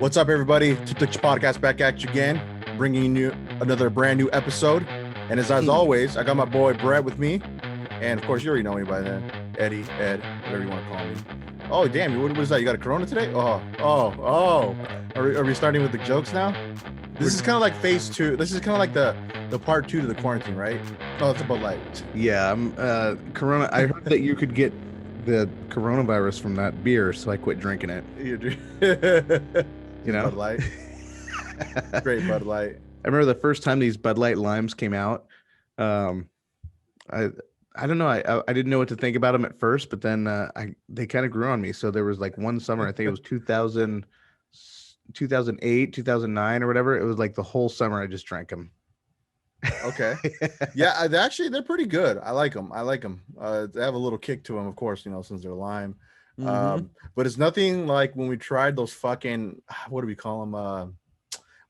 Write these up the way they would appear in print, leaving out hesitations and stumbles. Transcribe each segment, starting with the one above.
What's up, everybody? Touch Podcast back at you again, bringing you another brand new episode. And as always, I got my boy Brett with me, and of course, you already know me by then, Eddie, Ed, whatever you want to call me. Oh, damn! What is that? You got a Corona today? Oh! Are we starting with the jokes now? This is kind of like phase two. This is kind of like the part two to the quarantine, right? No, it's about Light. Yeah, Corona. I heard that you could get the coronavirus from that beer, so I quit drinking it. You know, Bud Light. Great Bud Light. I remember the first time these Bud Light limes came out. I don't know. I didn't know what to think about them at first, but then they kind of grew on me. So there was like one summer, I think it was 2008, 2009 or whatever. It was like the whole summer I just drank them. Okay. Yeah, they're pretty good. I like them. They have a little kick to them, of course, since they're lime. But it's nothing like when we tried those fucking, what do we call them?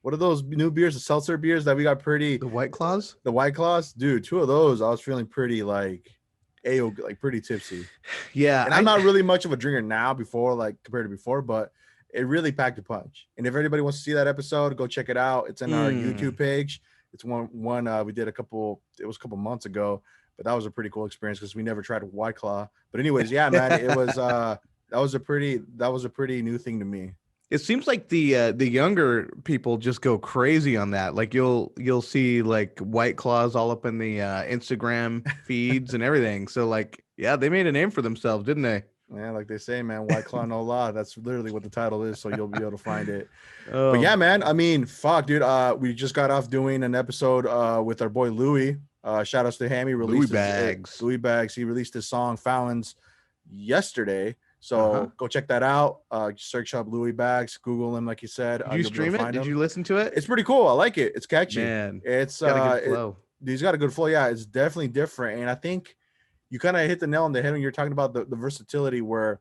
What are those new beers, the seltzer beers that we got pretty? The White Claws? The White Claws? Dude, two of those, I was feeling pretty pretty tipsy. Yeah. And I'm not really much of a drinker now compared to before, but it really packed a punch. And if anybody wants to see that episode, go check it out. It's in our YouTube page. It's one we did it was a couple months ago, but that was a pretty cool experience because we never tried a White Claw. But anyways, yeah, man, it was that was a pretty new thing to me. It seems like the younger people just go crazy on that. Like you'll see like White Claws all up in the Instagram feeds and everything. So like, yeah, they made a name for themselves, didn't they? Yeah, like they say, man, White Claw no law. That's literally what the title is, so you'll be able to find it. But yeah, man, I mean, fuck, dude. We just got off doing an episode with our boy Louis. Shout outs to him. He released Louis Bags. He released his song Fallon's yesterday. So go check that out. Search up Louis Bags, Google him, like you said. Did you stream it? Did you listen to it? It's pretty cool. I like it. It's catchy. Man, it's got a good flow. He's got a good flow. Yeah, it's definitely different. And I think you kind of hit the nail on the head when you're talking about the versatility where,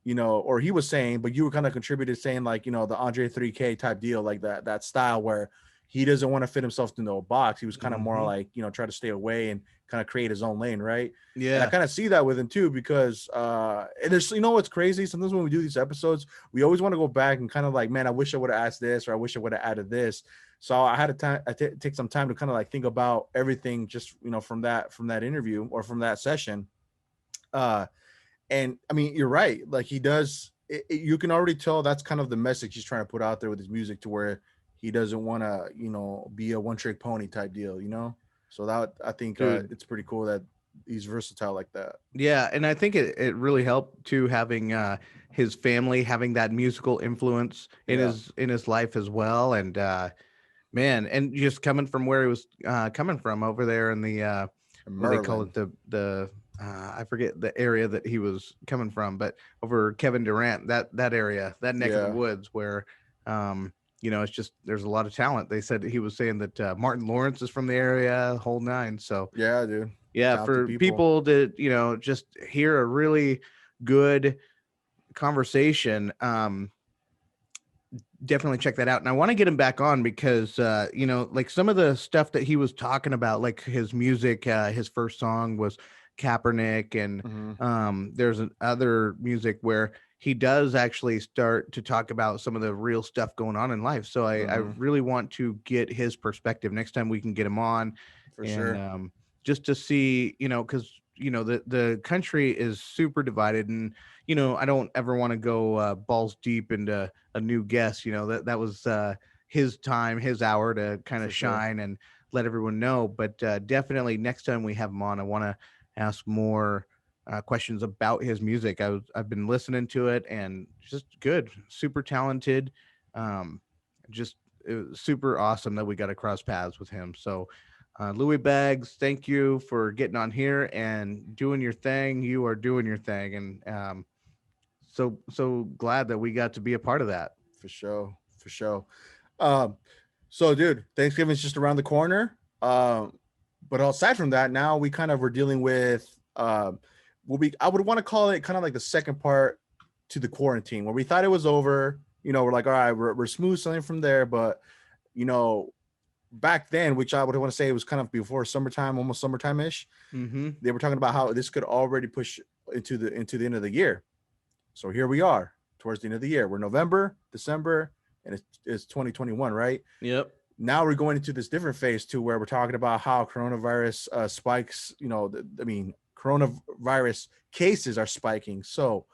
or he was saying, but you were kind of contributed saying like, the Andre 3K type deal, like that style where he doesn't want to fit himself into a box. He was kind of more like, try to stay away and kind of create his own lane. Right. Yeah. And I kind of see that with him too, because and there's, what's crazy. Sometimes when we do these episodes, we always want to go back and kind of like, man, I wish I would have asked this, or I wish I would have added this. So I had to take some time to kind of like think about everything just, from that interview or from that session. And I mean, you're right. Like he does, you can already tell that's kind of the message he's trying to put out there with his music, to where he doesn't want to, be a one-trick pony type deal, So that I think it's pretty cool that he's versatile like that. Yeah, and I think it really helped too, having his family having that musical influence in his life as well. And man, and just coming from where he was coming from over there in the what they call it, the I forget the area that he was coming from, but over Kevin Durant, that area, that neck of the woods where it's just, there's a lot of talent. They said, he was saying that Martin Lawrence is from the area, whole nine. So yeah, dude. Yeah, talented for people to just hear a really good conversation, definitely check that out. And I want to get him back on because like some of the stuff that he was talking about, like his music, his first song was Kaepernick, and there's other music where he does actually start to talk about some of the real stuff going on in life. So I really want to get his perspective next time we can get him on. For sure. Just to see, because the country is super divided, and I don't ever want to go balls deep into a new guest. That was his time, his hour to kind of shine and let everyone know. But definitely next time we have him on, I want to ask more questions about his music. I've been listening to it, and just good, super talented. Just it was super awesome that we got to cross paths with him. So Louis Bags, thank you for getting on here and doing your thing. You are doing your thing, and so glad that we got to be a part of that. For sure. So dude, Thanksgiving's just around the corner. But aside from that, now we kind of were dealing with I would want to call it kind of like the second part to the quarantine, where we thought it was over. We're like, all right, we're smooth sailing from there. But back then, which I would want to say it was kind of before summertime, almost summertime-ish, they were talking about how this could already push into the end of the year. So here we are towards the end of the year. We're November, December, and it's 2021, right? Yep. Now we're going into this different phase too, where we're talking about how coronavirus spikes. I mean, coronavirus cases are spiking. So,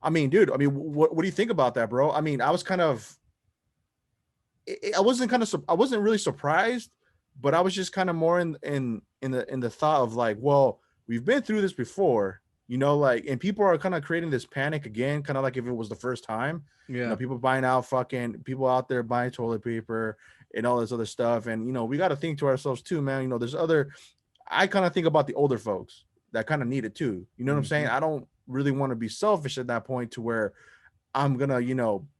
I mean, dude, I mean, what do you think about that, bro? I mean, I was kind of, I wasn't really surprised, but I was just kind of more in the thought of like, well, we've been through this before, like, and people are kind of creating this panic again, kind of like if it was the first time. Yeah. People buying out fucking people out there buying toilet paper and all this other stuff, and we got to think to ourselves too, man. There's other. I kind of think about the older folks that kind of need it too. You know what I'm saying? Hmm. I don't really want to be selfish at that point to where I'm gonna,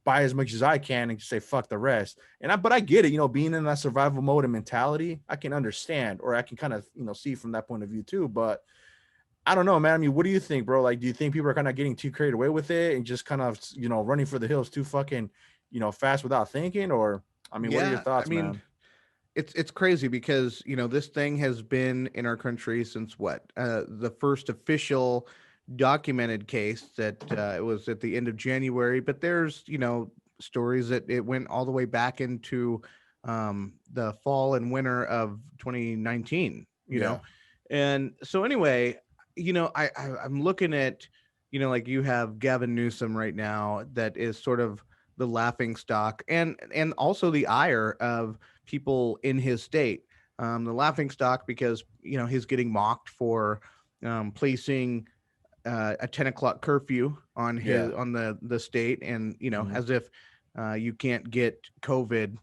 buy as much as I can and just say fuck the rest. But I get it, being in that survival mode and mentality, I can understand, or I can kind of, see from that point of view too. But I don't know, man. I mean, what do you think, bro? Like, do you think people are kind of getting too carried away with it and just kind of, running for the hills too fucking, fast without thinking? Or, I mean, what are your Yeah. I thoughts, mean, man? it's crazy because this thing has been in our country since what? The first official documented case that it was at the end of January, but there's stories that it went all the way back into the fall and winter of 2019. Yeah, And so anyway, I'm looking at like you have Gavin Newsom right now that is sort of the laughing stock and also the ire of people in his state. The laughing stock because he's getting mocked for placing a 10 o'clock curfew on yeah, the state, and mhm. as if you can't get COVID,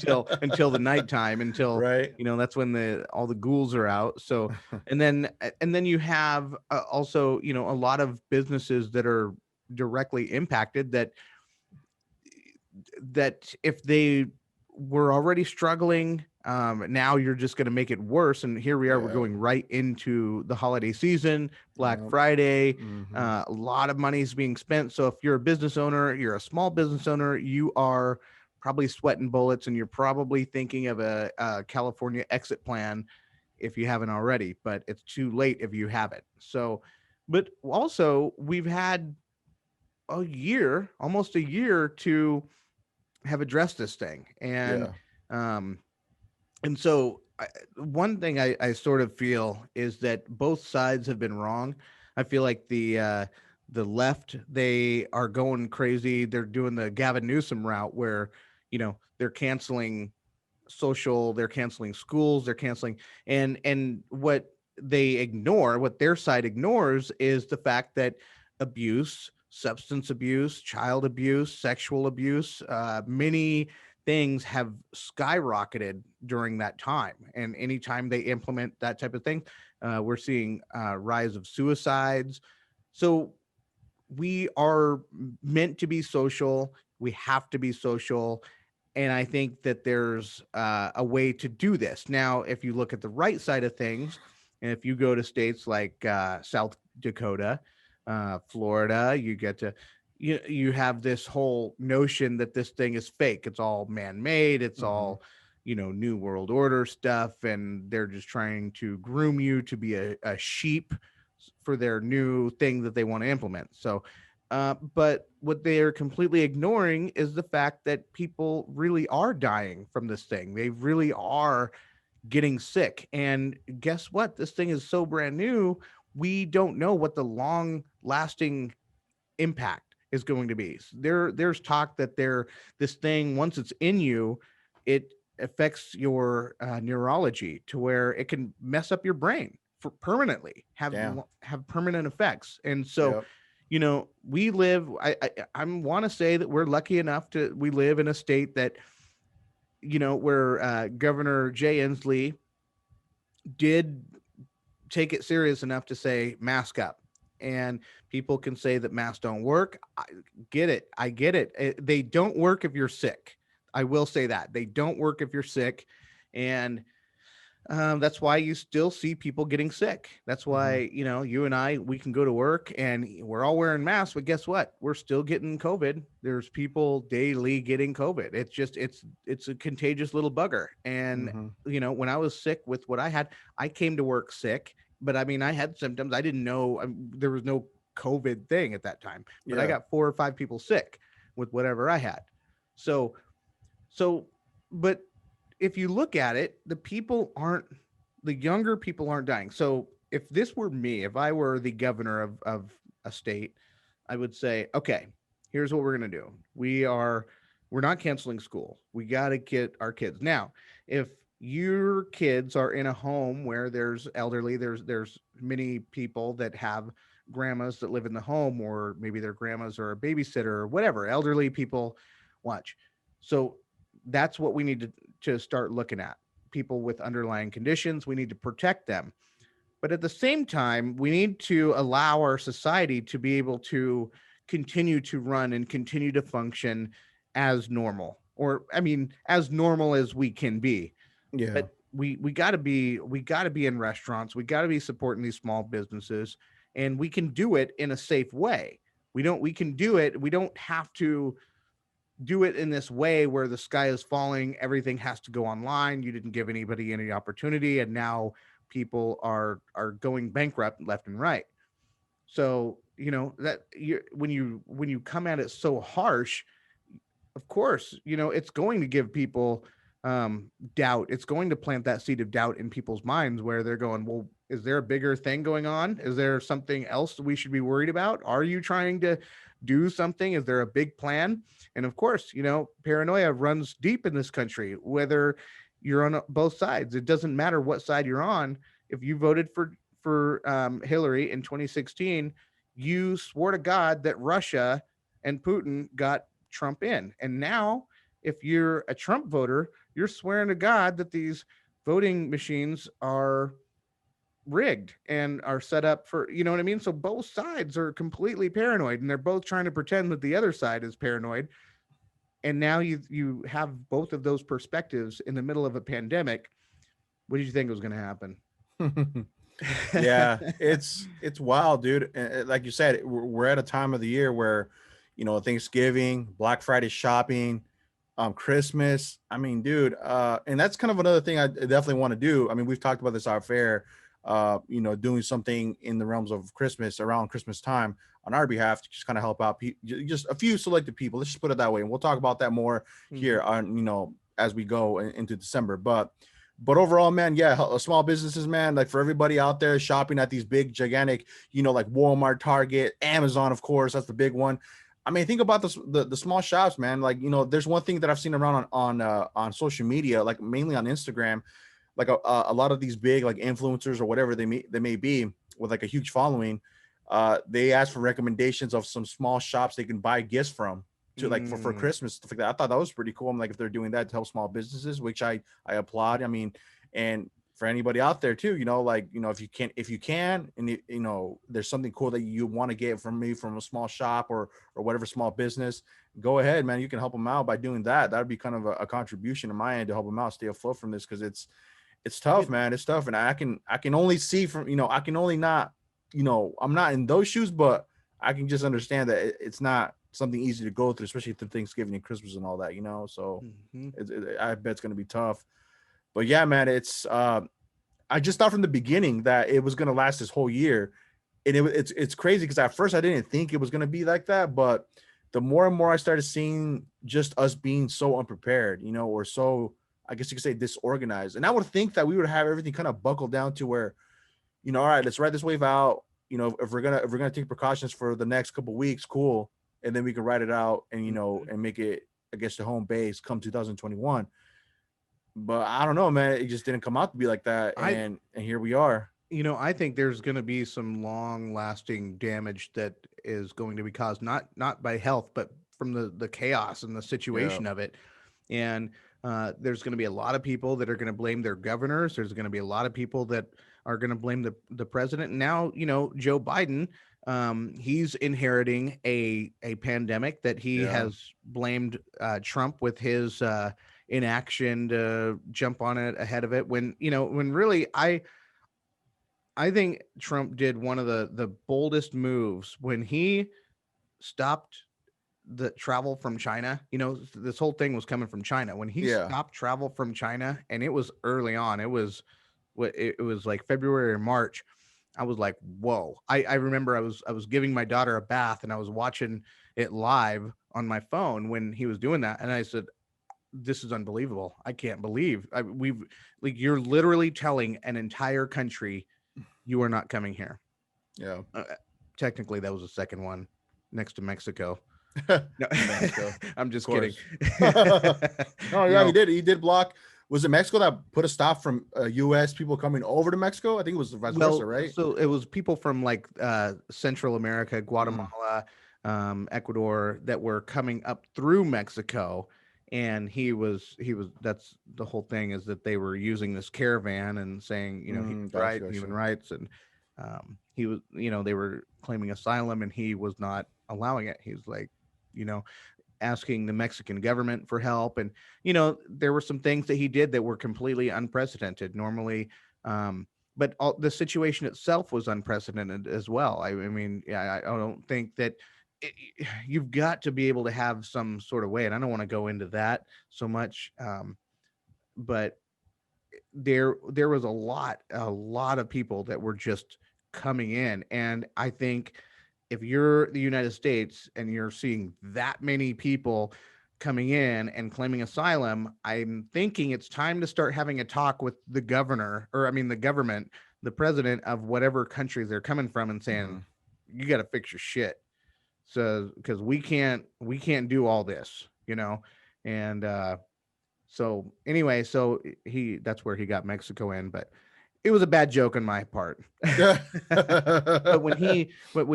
know, until the nighttime, until Right. that's when the all the ghouls are out. So and then you have also a lot of businesses that are directly impacted that if they were already struggling, now you're just going to make it worse. And here we are, we're Yeah. going right into the holiday season, Black Yep. Friday. Hmm. A lot of money is being spent. So if you're a business owner, you're a small business owner, you are probably sweating bullets, and you're probably thinking of a California exit plan if you haven't already, but it's too late if you haven't. So, but also we've had a year, almost a year, to have addressed this thing. Yeah. Um and so one thing I sort of feel is that both sides have been wrong. I feel like the left, they are going crazy. They're doing the Gavin Newsom route where they're canceling they're canceling schools, they're canceling, and what their side ignores is the fact that abuse, substance abuse, child abuse, sexual abuse, many things have skyrocketed during that time. And anytime they implement that type of thing, we're seeing rise of suicides. So we are meant to be social. We have to be social. And I think that there's a way to do this. Now, if you look at the right side of things, and if you go to states like South Dakota, Florida, you have this whole notion that this thing is fake. It's all man-made. It's Hmm. all new world order stuff, and they're just trying to groom you to be a sheep for their new thing that they want to implement. So but what they are completely ignoring is the fact that people really are dying from this thing. They really are getting sick. And guess what? This thing is so brand new. We don't know what the long lasting impact is going to be. There's talk that this thing, once it's in you, it affects your neurology to where it can mess up your brain for permanently, Damn. have permanent effects. And so Yep. we live, I want to say that we're lucky enough to we live in a state that where Governor Jay Inslee did take it serious enough to say mask up. And people can say that masks don't work. I get it. I get it. They don't work if you're sick. I will say that they don't work if you're sick. And that's why you still see people getting sick. That's Hmm. why, you and I, we can go to work and we're all wearing masks, but guess what? We're still getting COVID. There's people daily getting COVID. It's a contagious little bugger. And, Hmm. when I was sick with what I had, I came to work sick, but I mean, I had symptoms. I didn't know there was no COVID thing at that time, but I Yeah. got 4 or 5 people sick. with whatever I had. So so but if you look at it, the younger people aren't dying. So if this were me, if I were the governor of a state, I would say, okay, here's what we're gonna do. We're not canceling school. We gotta get our kids. Now, if your kids are in a home where there's elderly, there's many people that have grandmas that live in the home, or maybe their grandmas or a babysitter or whatever, elderly people watch. So that's what we need to start looking at. People with underlying conditions, we need to protect them. But at the same time, we need to allow our society to be able to continue to run and continue to function as normal, or I mean, as normal as we can be. Yeah. But we got to be in restaurants. We got to be supporting these small businesses, and we can do it in a safe way. We can do it. We don't have to do it in this way where the sky is falling, everything has to go online, you didn't give anybody any opportunity, and now people are going bankrupt left and right. So that you when you come at it so harsh, of course, it's going to give people doubt. It's going to plant that seed of doubt in people's minds where they're going, well, is there a bigger thing going on? Is there something else we should be worried about? Are you trying to do something? Is there a big plan? And of course, paranoia runs deep in this country, whether you're on both sides. It doesn't matter what side you're on. If you voted for Hillary in 2016, you swore to God that Russia and Putin got Trump in. And now, if you're a Trump voter, you're swearing to God that these voting machines are rigged and are set up for, you know what I mean? So both sides are completely paranoid, and they're both trying to pretend that the other side is paranoid. And now you have both of those perspectives in the middle of a pandemic. What did you think was going to happen? Yeah, it's wild, dude. Like you said, we're at a time of the year where, Thanksgiving, Black Friday shopping, Christmas. I mean, dude, and that's kind of another thing I definitely want to do. I mean, we've talked about this off air, doing something in the realms of Christmas around Christmas time on our behalf to just kind of help out just a few selected people. Let's just put it that way, and we'll talk about that more here Mhm. on as we go into December. But overall, man, yeah, small businesses, man, like for everybody out there shopping at these big, gigantic, like Walmart, Target, Amazon, of course, that's the big one. I mean, think about the small shops, man. Like, there's one thing that I've seen around on social media, like mainly on Instagram, like a lot of these big like influencers or whatever they may be with like a huge following. They ask for recommendations of some small shops they can buy gifts from to like for Mm. Christmas, stuff like that. I thought that was pretty cool. I'm like, if they're doing that to help small businesses, which I applaud. I mean, and for anybody out there too, like, if you can, and there's something cool that you want to get from me from a small shop or whatever small business, go ahead, man. You can help them out by doing that. That'd be kind of a contribution on my end to help them out stay afloat from this, because it's tough, It, man. It's tough, and I can only see from I can only not I'm not in those shoes, but I can just understand that it's not something easy to go through, especially through Thanksgiving and Christmas and all that. So Mhm. I bet it's gonna be tough. But yeah, man, it's I just thought from the beginning that it was gonna last this whole year, and it's crazy because at first I didn't think it was gonna be like that, but the more and more I started seeing just us being so unprepared, or so, I guess you could say, disorganized, and I would think that we would have everything kind of buckled down to where, all right, let's ride this wave out. If we're gonna take precautions for the next couple weeks, cool, and then we can ride it out and Mhm. and make it, I guess, the home base come 2021. But I don't know, man. It just didn't come out to be like that, I and here we are. I think there's going to be some long lasting damage that is going to be caused not by health, but from the chaos and the Yeah, situation of it. And there's going to be a lot of people that are going to blame their governors. There's going to be a lot of people that are going to blame the president. And now, Joe Biden, he's inheriting a pandemic that he yeah, has blamed Trump with his inaction to jump on it ahead of it. When really I think Trump did one of the boldest moves when he stopped the travel from China. This whole thing was coming from China. When he yeah. stopped travel from China, and it was early on, it was like February or March. I was like, whoa. I remember I was giving my daughter a bath and I was watching it live on my phone when he was doing that, and I said, "This is unbelievable. I can't believe we've like you're literally telling an entire country you are not coming here." Yeah. Uh, Technically, that was the second one next to Mexico. No, Mexico, I'm of just kidding. course. No, yeah, he No, did. He did block. Was it Mexico that put a stop from U.S. people coming over to Mexico? I think it was vice versa, well, right? so it was people from like Central America, Mm, Guatemala, Ecuador that were coming up through Mexico, and he was that's the whole thing is that they were using this caravan and saying human gotcha, human gotcha. rights, and he was they were claiming asylum, and he was not allowing it. He's like, you know asking the Mexican government for help. And, there were some things that he did that were completely unprecedented. Normally, but the situation itself was unprecedented as well. I mean, yeah, I don't think that you've got to be able to have some sort of way. And I don't want to go into that so much. But there was a lot of people that were just coming in, and I think if you're the United States and you're seeing that many people coming in and claiming asylum, I'm thinking it's time to start having a talk with the governor, or I mean the government, the president of whatever country they're coming from, and saying, Mhm. you got to fix your shit. So because we can't do all this, and so anyway, so he that's where he got Mexico in, but it was a bad joke on my part. But when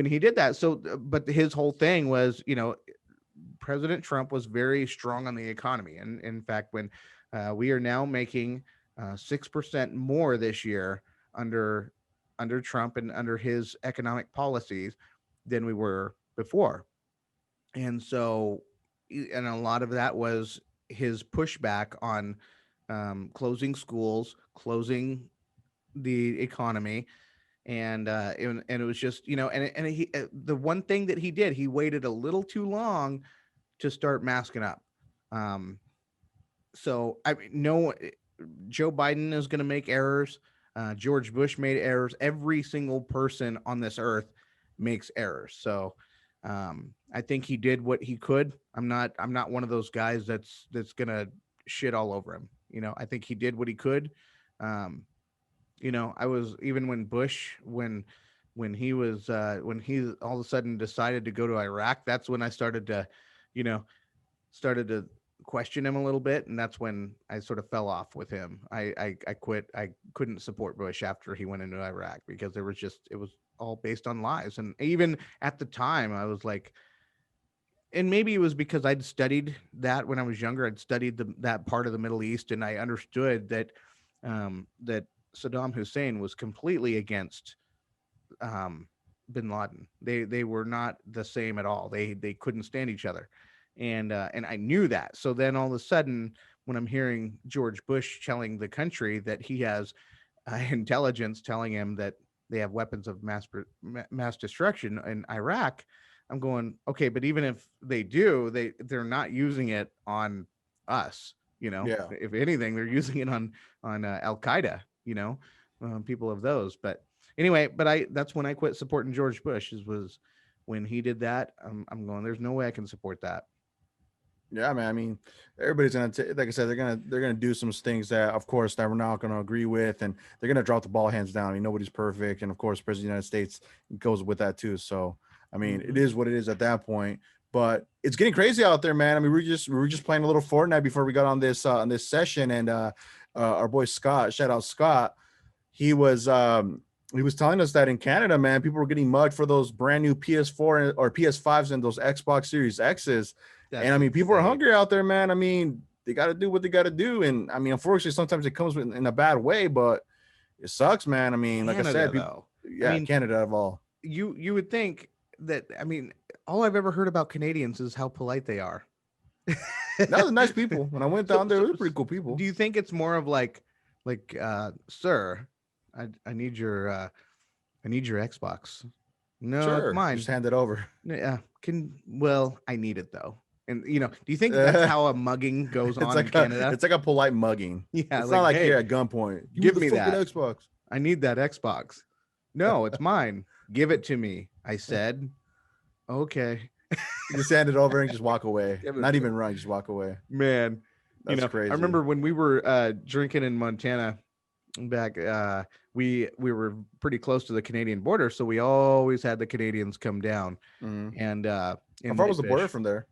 he did that, but his whole thing was, President Trump was very strong on the economy, and in fact, when we are now making 6% more this year under under Trump and under his economic policies than we were before. And so, and a lot of that was his pushback on closing schools, closing the economy, and it was just, and he the one thing that he did, he waited a little too long to start masking up. Um, so I mean, no, Joe Biden is going to make errors. George Bush made errors. Every single person on this earth makes errors. So I think he did what he could. I'm not one of those guys that's gonna shit all over him. I think he did what he could. Um, I was even when Bush when he all of a sudden decided to go to Iraq. That's when I you know, started to question him a little bit, and that's when I sort of fell off with him. I quit. I couldn't support Bush after he went into Iraq because it was all based on lies. And even at the time, I was like, and maybe it was because I'd studied that when I was younger. I'd studied that part of the Middle East, and I understood that Saddam Hussein was completely against um, Bin Laden. They were not the same at all. They couldn't stand each other, and I knew that. So then all of a sudden, when I'm hearing George Bush telling the country that he has intelligence telling him that they have weapons of mass destruction in Iraq, I'm going, okay, but even if they do, they're not using it on us. Yeah. If anything, they're using it on Al Qaeda. People of those. But anyway, that's when I quit supporting George Bush. Was when he did that. I'm going. There's no way I can support that. Yeah, man. I mean, everybody's gonna like I said, they're gonna do some things that, of course, that we're not gonna agree with, and they're gonna drop the ball hands down. I mean, nobody's perfect, and of course, President of the United States goes with that too. So, I mean, it Mhm. is what it is at that point. But it's getting crazy out there, man. I mean, we were just playing a little Fortnite before we got on this session, and our boy Scott, shout out Scott, he was he was telling us that in Canada, man, people were getting mugged for those brand new PS4 or PS5s and those Xbox Series X's. And I That's mean, people are insane. hungry out there, man. I mean, they got to do what they got to do. And I mean, unfortunately, sometimes it comes in a bad way, but it sucks, man. I mean, like I said, Canada, people, though. I yeah, mean, Canada of all. you would think that. I mean, all I've ever heard about Canadians is how polite they are. Now they're nice people. When I went so, down there, so, they're pretty cool do people. you think it's more of like, sir, I need your Xbox. No, it's Sure, just mine. hand it over. Yeah, I need it though. And do you think that's how a mugging goes It's on in like a Canada? it's like a polite mugging. Yeah, It's not like, like hey, here at gunpoint. Give me give the me fucking that. Xbox. I need that Xbox. No, it's mine. Give it to me. I said, okay. You just hand it over and just walk away. Give it Not to even run, just walk away. Man, That's I crazy. remember when we were drinking in Montana back, we were pretty close to the Canadian border, so we always had the Canadians come down Mhm. and How and far they was the border fish. from there?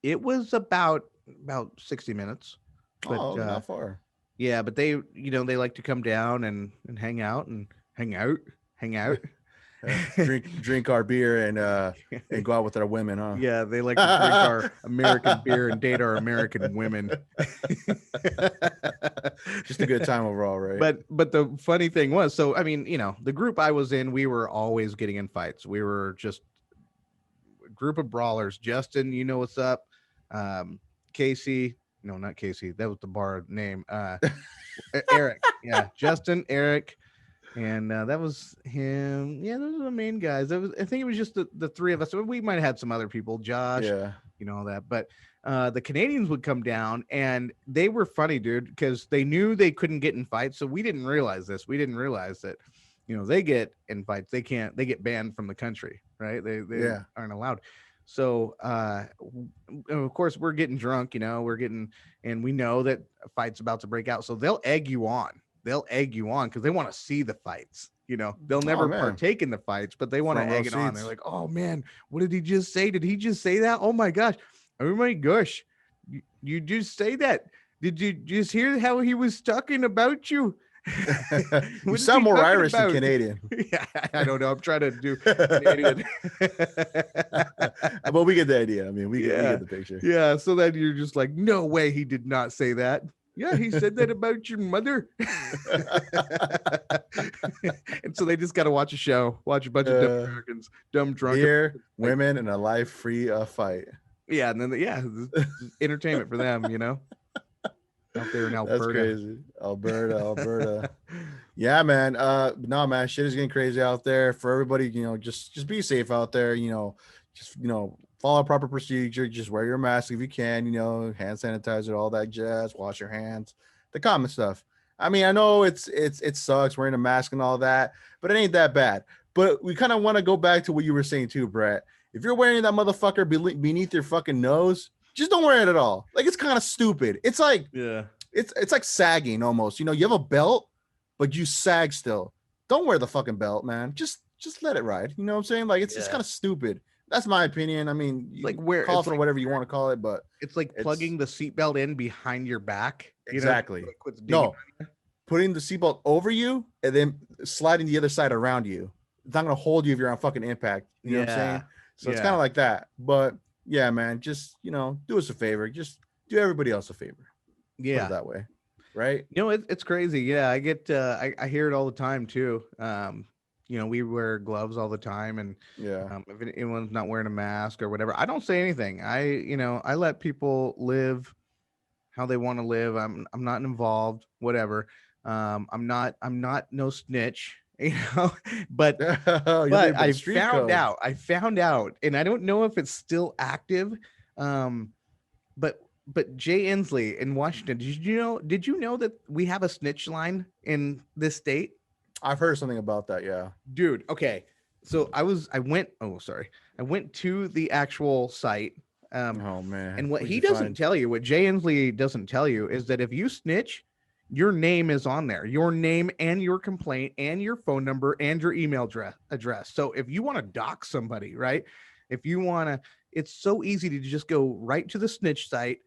It was about 60 minutes, but Oh, not far. yeah, but they like to come down and hang out and hang out, hang out. Drink our beer and go out with our women, huh? Yeah, they like to drink our American beer and date our American women. Just a good time overall, right? But the funny thing was, so I mean, the group I was in, we were always getting in fights. We were just a group of brawlers. Justin, you know what's up. Casey, no, not Casey. That was the bar name. Eric, yeah, Justin, Eric, and that was him. Yeah, those are the main guys. I think it was just the three of us. We might have had some other people, Josh, Yeah. all that. But the Canadians would come down, and they were funny, dude, because they knew they couldn't get in fights. So we didn't realize this. We didn't realize that, they get in fights. They can't. They get banned from the country, right? They Yeah. aren't allowed. So of course we're getting drunk, we're getting, and we know that a fight's about to break out. So they'll egg you on. They'll egg you on because they want to see the fights. They'll Oh never man. partake in the fights, but they want to Front row egg it on. seats. They're like, "Oh man, what did he just say? Did he just say that? Oh my gosh, oh my gosh, you just say that? Did you just hear how he was talking about you? You What is sound he more talking Irish than about?" Canadian. Yeah, I don't know. I'm trying to do Canadian. But we get the idea. I mean, we Yeah, get the picture. yeah. So then you're just like, no way, he did not say that. Yeah, he said that about your mother. And so they just got to watch a show, watch a bunch of dumb Americans, dumb drunk. Beer, Like, women, and a life free fight. yeah, and then this is entertainment for them, out there in That's Alberta. crazy. Alberta. Yeah, man. No, man, shit is getting crazy out there. For everybody, just be safe out there. Just follow proper procedure. Just wear your mask if you can. Hand sanitizer, all that jazz. Wash your hands. The common stuff. I mean, I know it sucks wearing a mask and all that, but it ain't that bad. But we kind of want to go back to what you were saying too, Brett. If you're wearing that motherfucker beneath your fucking nose, just don't wear it at all. Like, it's kind of stupid. It's like, Yeah, it's like sagging almost. You have a belt, but you sag still. Don't wear the fucking belt, man. Just let it ride. You know what I'm saying? Like, it's just kind of stupid. That's my opinion. I mean, you like call it for whatever you want to call it, but it's like plugging the seatbelt in behind your back. Exactly. Quits digging No, on you. putting the seatbelt over you and then sliding the other side around you. It's not gonna hold you if you're on fucking impact. You know what I'm saying? So it's kind of like that. But yeah, man, just do us a favor. Just do everybody else a favor. Put Yeah, it that way, right? it's crazy. Yeah, I get I hear it all the time too. We wear gloves all the time, and Yeah. if anyone's not wearing a mask or whatever, I don't say anything. I let people live how they want to live. I'm not involved, whatever. I'm not no snitch, but You're but the street code. I found out, and I don't know if it's still active. But Jay Inslee in Washington, did you know that we have a snitch line in this state? I've heard something about that. Yeah. Dude, okay. So I went to the actual site. Oh man. And what What'd he you doesn't find? tell you, what Jay Inslee doesn't tell you, is that if you snitch, your name is on there, your name and your complaint and your phone number and your email address. So if you want to dox somebody, right? If you want to, it's so easy to just go right to the snitch site.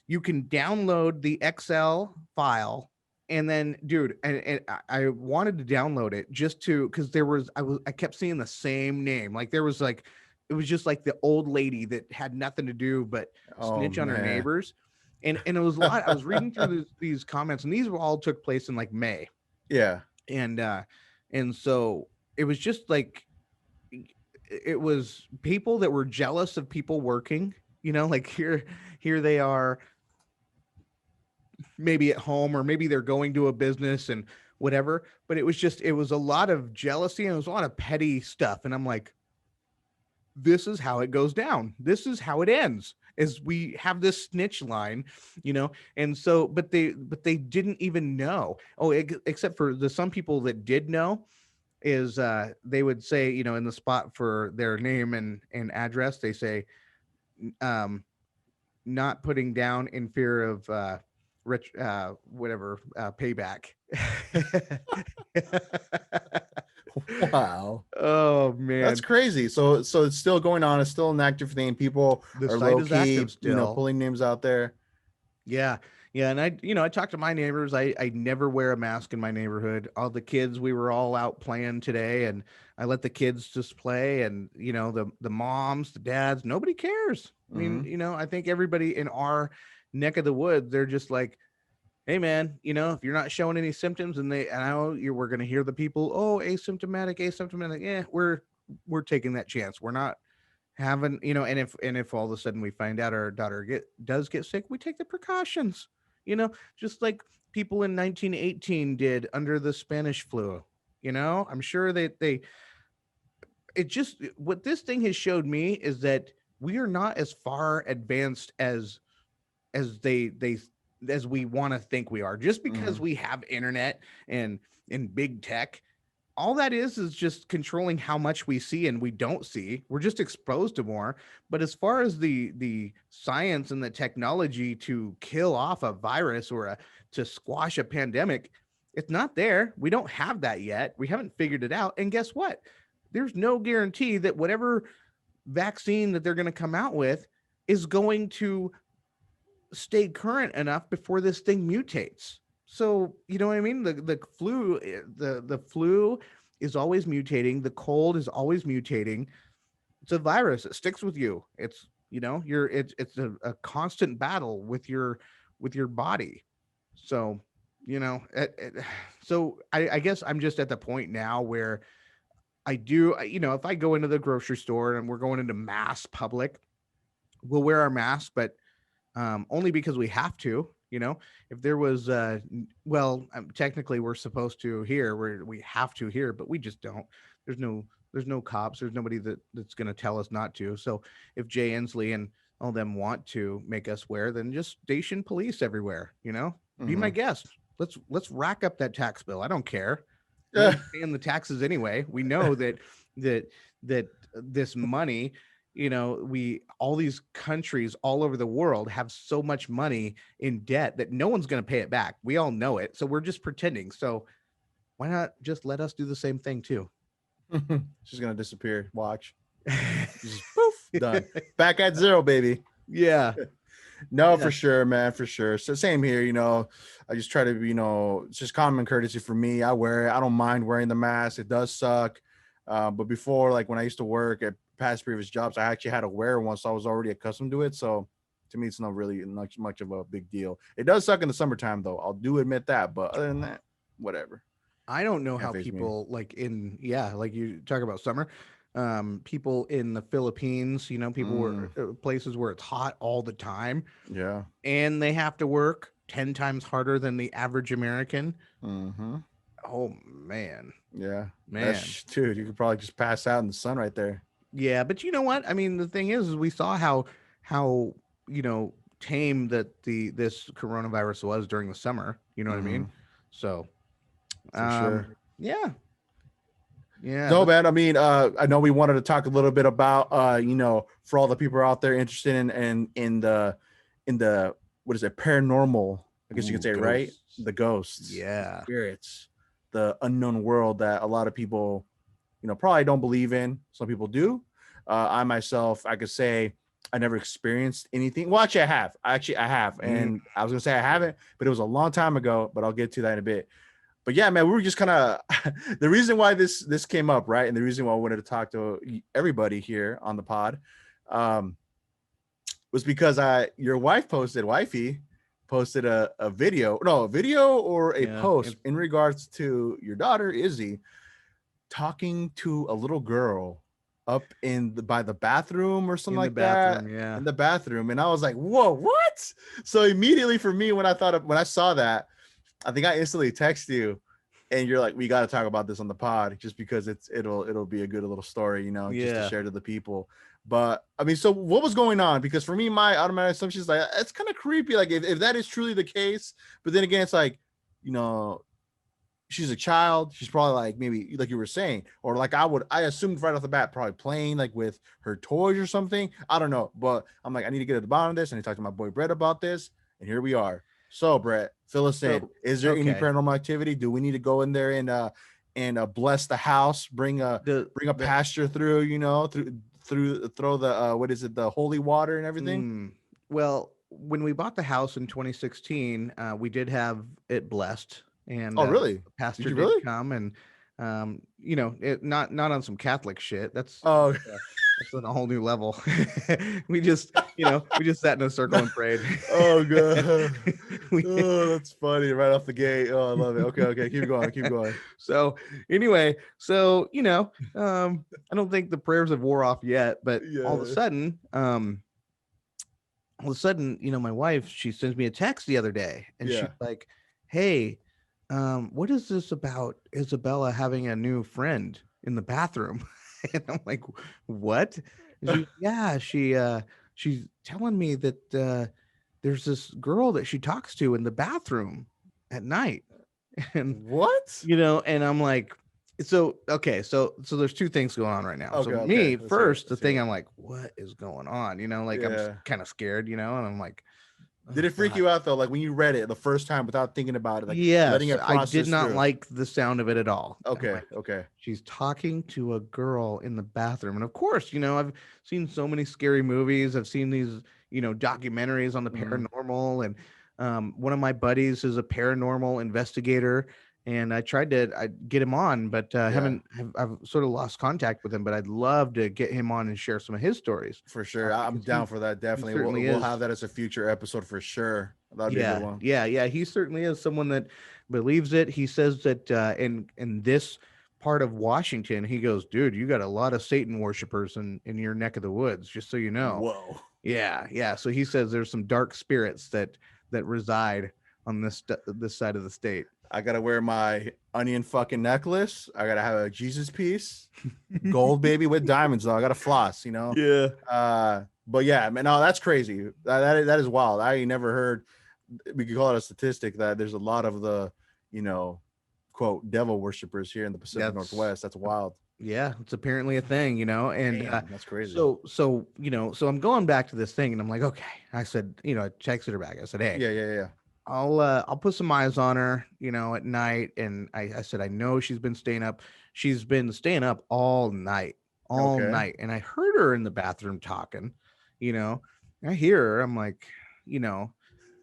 You can download the Excel file. And then, dude, and I wanted to download it just because I kept seeing the same name. Like there was like, it was just like the old lady that had nothing to do but snitch on her neighbors. And it was a lot. I was reading through these comments, and these all took place in like May. Yeah. And so it was just like, it was people that were jealous of people working, like here they are, maybe at home, or maybe they're going to a business and whatever, but it was a lot of jealousy, and it was a lot of petty stuff. And I'm like, this is how it goes down. This is how it ends, is we have this snitch line, and so, but they didn't even know. Oh, except for some people that did know. is they would say, in the spot for their name and address, they say, um, not putting down in fear of rich whatever payback. Wow. Oh That's man, crazy. So it's still going on. It's still an active thing. People the are site low is active key, still. pulling names out there. Yeah. Yeah. And I talk to my neighbors. I never wear a mask in my neighborhood. All the kids, we were all out playing today, and I let the kids just play, and, the moms, the dads, nobody cares. I mean, Hmm. I think everybody in our neck of the woods, they're just like, hey man, if you're not showing any symptoms, and I know we're going to hear the people, oh, asymptomatic. Yeah, we're taking that chance. We're not having, and if all of a sudden we find out our daughter does get sick, we take the precautions, just like people in 1918 did under the Spanish flu. I'm sure they it just what this thing has showed me is that we are not as far advanced as as we want to think we are, just because Hmm. we have internet and big tech. All that is just controlling how much we see and we don't see. We're just exposed to more. But as far as the science and the technology to kill off a virus or to squash a pandemic, it's not there. We don't have that yet. We haven't figured it out. And guess what? There's no guarantee that whatever vaccine that they're going to come out with is going to stay current enough before this thing mutates. So, you know what I mean? The flu is always mutating. The cold is always mutating. It's a virus. It sticks with you. It's a constant battle with your body. So, so I guess I'm just at the point now where I do, if I go into the grocery store and we're going into mass public, we'll wear our mask, but only because we have to. If there was, well, technically we're supposed to here, we have to here, but we just don't. There's no, there's no cops. There's nobody that's going to tell us not to. So if Jay Inslee and all them want to make us wear, then just station police everywhere. Be my Hmm. guest. Let's rack up that tax bill. I don't care. No Yeah. one's paying the taxes anyway. We know that that this money, we all these countries all over the world have so much money in debt that no one's going to pay it back. We all know it. So we're just pretending. So why not just let us do the same thing too? She's gonna disappear. Watch. Just poof, done. Back at zero, baby. Yeah. No, Yeah. for sure, man, for sure. So same here, I just try to, it's just common courtesy for me. I wear it. I don't mind wearing the mask. It does suck. But before, like when I used to work at past previous jobs, I actually had to wear one, so I was already accustomed to it. So to me, it's not really much of a big deal. It does suck in the summertime, though. I'll do admit that. But other than that, whatever. I don't know Can't how face me. people like you talk about summer, people in the Philippines, people Mm, were places where it's hot all the time yeah. and they have to work 10 times harder than the average American. Mm-hmm. Oh man, Yeah. man. That's dude. You could probably just pass out in the sun right there. Yeah, but you know what? I mean, the thing is we saw how tame that this coronavirus was during the summer. You know what I Mm-hmm. mean? So, For sure. um, yeah, yeah, No, but man. I mean, I know we wanted to talk a little bit about, for all the people out there interested in the what is it, paranormal? I guess you could ooh, say, right? ghosts. The ghosts, the Yeah, spirits, the unknown world that a lot of people, probably don't believe in. Some people do. I myself, I could say, I never experienced anything. Well, actually, I have. I have, mm, and I was gonna say I haven't, but it was a long time ago. But I'll get to that in a bit. But yeah, man, we were just kind of the reason why this came up, right? And the reason why I wanted to talk to everybody here on the pod, um, was because your wifey posted a video, no, a video or a yeah. post It's in regards to your daughter Izzy talking to a little girl up by the bathroom or something in the like that, bathroom. Yeah. in the bathroom, and I was like, whoa, what? So immediately for me, when I saw that, I think I instantly text you, and you're like, we got to talk about this on the pod, just because it'll be a good little story, just to Yeah. share to the people. But I mean, so what was going on? Because for me, my automatic assumption is like, it's kind of creepy. Like if that is truly the case, but then again, it's like, you know, she's a child. She's probably like maybe like you were saying, or like I assumed right off the bat, probably playing like with her toys or something. I don't know, but I'm like, I need to get at the bottom of this. And I talked to my boy Brett about this, and here we are. So Brett, fill us in. So Is there any okay, paranormal activity? Do we need to go in there and bless the house, bring a the pasture through, throw the what is it, the holy water and everything? mm, well, when we bought the house in 2016, we did have it blessed, and Oh, really? the Did pastor you did really? come, and not on some Catholic shit. Oh, That's on a whole new level. We just sat in a circle and prayed. oh god. We- Oh, that's funny. Right off the gate. Oh, I love it. Okay, okay. Keep going. Keep going. so anyway, I don't think the prayers have wore off yet, but Yeah. all of a sudden, my wife, she sends me a text the other day and she's Yeah. like, "Hey, what is this about Isabella having a new friend in the bathroom?" And I'm like, "What?" And she's telling me that there's this girl that she talks to in the bathroom at night. And What? and I'm like, so okay, so there's two things going on right now. Okay, So okay. me Let's hear it. first, the Let's hear thing it. I'm like, what is going on? Like I'm Yeah. kind of scared, and I'm like, Did oh it freak God. you out though? Like when you read it the first time without thinking about it, like letting Yes, it I did process not through. like the sound of it at all. I'm Okay, like, okay. she's talking to a girl in the bathroom. And of course, I've seen so many scary movies. I've seen these, documentaries on the Mm-hmm. paranormal. And one of my buddies is a paranormal investigator. And I get him on, but Yeah. I've sort of lost contact with him. But I'd love to get him on and share some of his stories For sure. I'm because down for that. he Definitely. We'll certainly we'll have is. that as a future episode for sure. That'd be a good Yeah, one. yeah, yeah. He certainly is someone that believes it. He says that in this part of Washington, he goes, dude, you got a lot of Satan worshipers in your neck of the woods, just so you know. Whoa. Yeah, yeah. So he says there's some dark spirits that reside on this side of the state. I gotta wear my onion fucking necklace. I gotta have a Jesus piece, gold baby with diamonds though. I gotta floss. Yeah. But yeah, man, no, that's crazy. That is wild. I ain't never heard. We could call it a statistic that there's a lot of the, quote devil worshippers here in the Pacific That's Northwest. That's wild. yeah, it's apparently a thing, and Damn, that's crazy. so I'm going back to this thing and I'm like, okay. I said, I texted her back. I said, hey, Yeah, yeah, yeah. I'll put some eyes on her, at night. And I said, I know she's been staying up. She's been staying up all night, all Okay. night. And I heard her in the bathroom talking, I hear her. I'm like,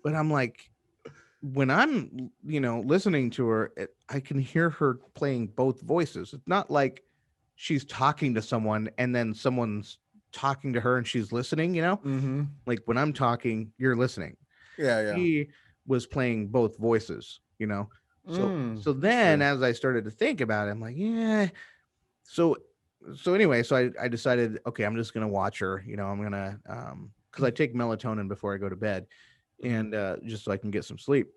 but I'm like, when I'm, listening to her, I can hear her playing both voices. It's not like she's talking to someone and then someone's talking to her and she's listening. Mm-hmm. Like when I'm talking, you're listening. Yeah, yeah. She was playing both voices. So then Interesting. as I started to think about it, I'm like, yeah. So anyway, so I decided, okay, I'm just gonna watch her. I'm gonna because I take melatonin before I go to bed, and just so I can get some sleep.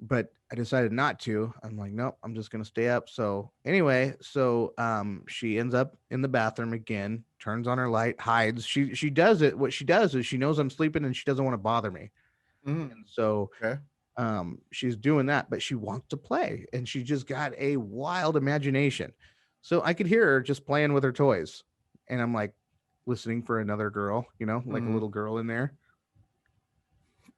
But I decided not to. I'm like, nope, I'm just gonna stay up. So anyway, she ends up in the bathroom again, turns on her light, hides. She does it. What she does is she knows I'm sleeping and she doesn't want to bother me. Mm-hmm. And so Okay. she's doing that, but she wants to play and she just got a wild imagination. So I could hear her just playing with her toys. And I'm like listening for another girl, like a Mm-hmm. little girl in there.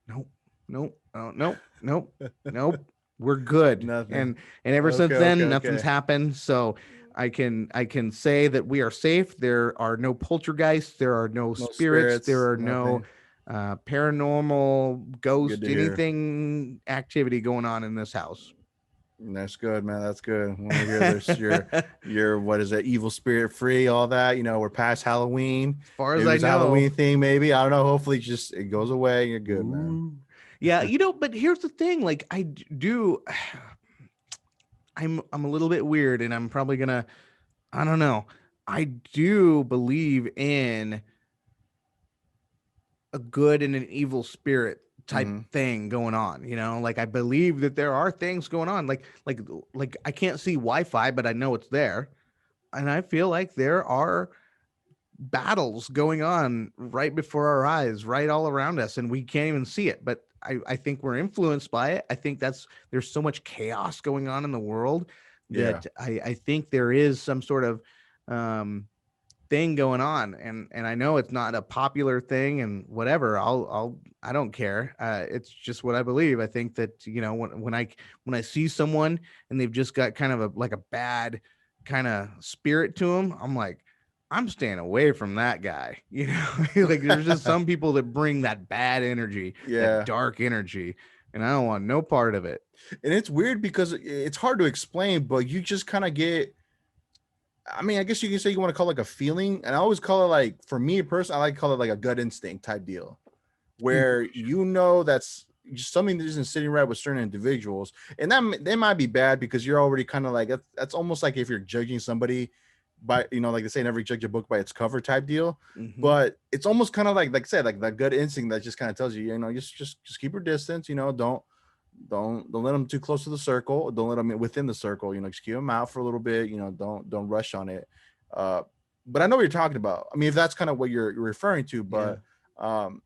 Nope, nope, oh, nope, nope, nope. We're good. Nothing. And ever since Okay, okay, then, nothing's okay. happened. So I can say that we are safe. There are no poltergeists, there are no No spirits, there spirits, are no nothing. paranormal, Good ghost, to hear. anything activity going on in this house. That's good, man. That's good. Want to hear this? Your what is that? Evil spirit free, all that. We're past Halloween. As far as Maybe I it's a know. Halloween thing. Maybe I don't know. Hopefully, just it goes away. You're good, man. Ooh. Yeah, but here's the thing. Like do, I'm a little bit weird, and I'm probably gonna. I don't know. I do believe in a good and an evil spirit type Mm-hmm. thing going on. Like I believe that there are things going on. Like I can't see Wi-Fi, but I know it's there, and I feel like there are battles going on right before our eyes, right all around us, and we can't even see it. But I think we're influenced by it. I think there's so much chaos going on in the world Yeah. that I think there is some sort of um thing going on, and I know it's not a popular thing and whatever. I don't care. It's just what I believe. I think that, when I see someone and they've just got kind of a bad kind of spirit to them, I'm like, I'm staying away from that guy. Like there's just some people that bring that bad energy, that Yeah. dark energy, and I don't want no part of it. And it's weird because it's hard to explain, but you just kind of get, I mean, I guess you can say you want to call it like a feeling. And I always call it, like, for me personally, I like to call it like a gut instinct type deal, where that's just something that isn't sitting right with certain individuals. And that they might be bad because you're already kind of like, that's almost like if you're judging somebody by, like they say, never judge a book by its cover type deal. Mm-hmm. But it's almost kind of like I said, like that gut instinct that just kind of tells you, just keep your distance, don't let them too close to the circle. Don't let them within the circle. Just keep them out for a little bit. Don't rush on it. Uh, but I know what you're talking about. I mean, if that's kind of what you're referring to, Yeah. but um,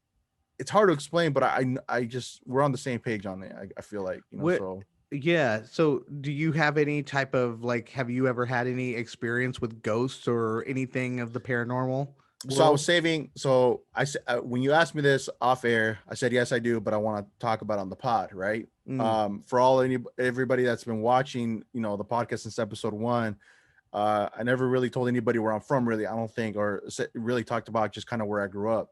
it's hard to explain. But I just we're on the same page on it. I feel like What? so. Yeah. So, do you have any type of like? Have you ever had any experience with ghosts or anything of the paranormal So I was world? saving. So I said when you asked me this off air, I said yes, I do, but I want to talk about it on the pod, right? Mm, For everybody that's been watching, the podcast since episode 1, I never really told anybody where I'm from, really. I don't think, or really talked about just kind of where I grew up.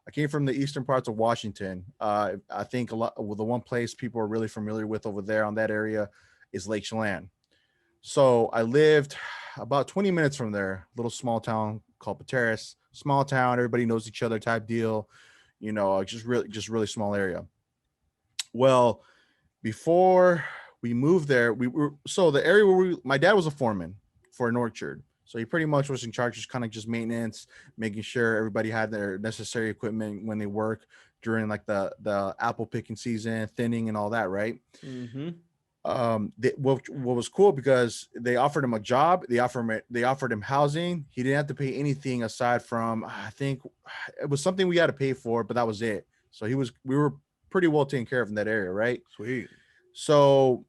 I came from the eastern parts of Washington. I think a lot. Well, the one place people are really familiar with over there on that area is Lake Chelan. So I lived about 20 minutes from there, little small town called Pateris. Small town, everybody knows each other type deal. Just really small area. Well, before we moved there, we were so the area where my dad was a foreman for an orchard. So he pretty much was in charge of kind of just maintenance, making sure everybody had their necessary equipment when they work during like the apple picking season, thinning and all that, right? mm-hmm. What was cool because they offered him a job, they offered him housing. He didn't have to pay anything aside from, I think it was something we had to pay for, but that was it. So we were pretty well taken care of in that area, right? Sweet. So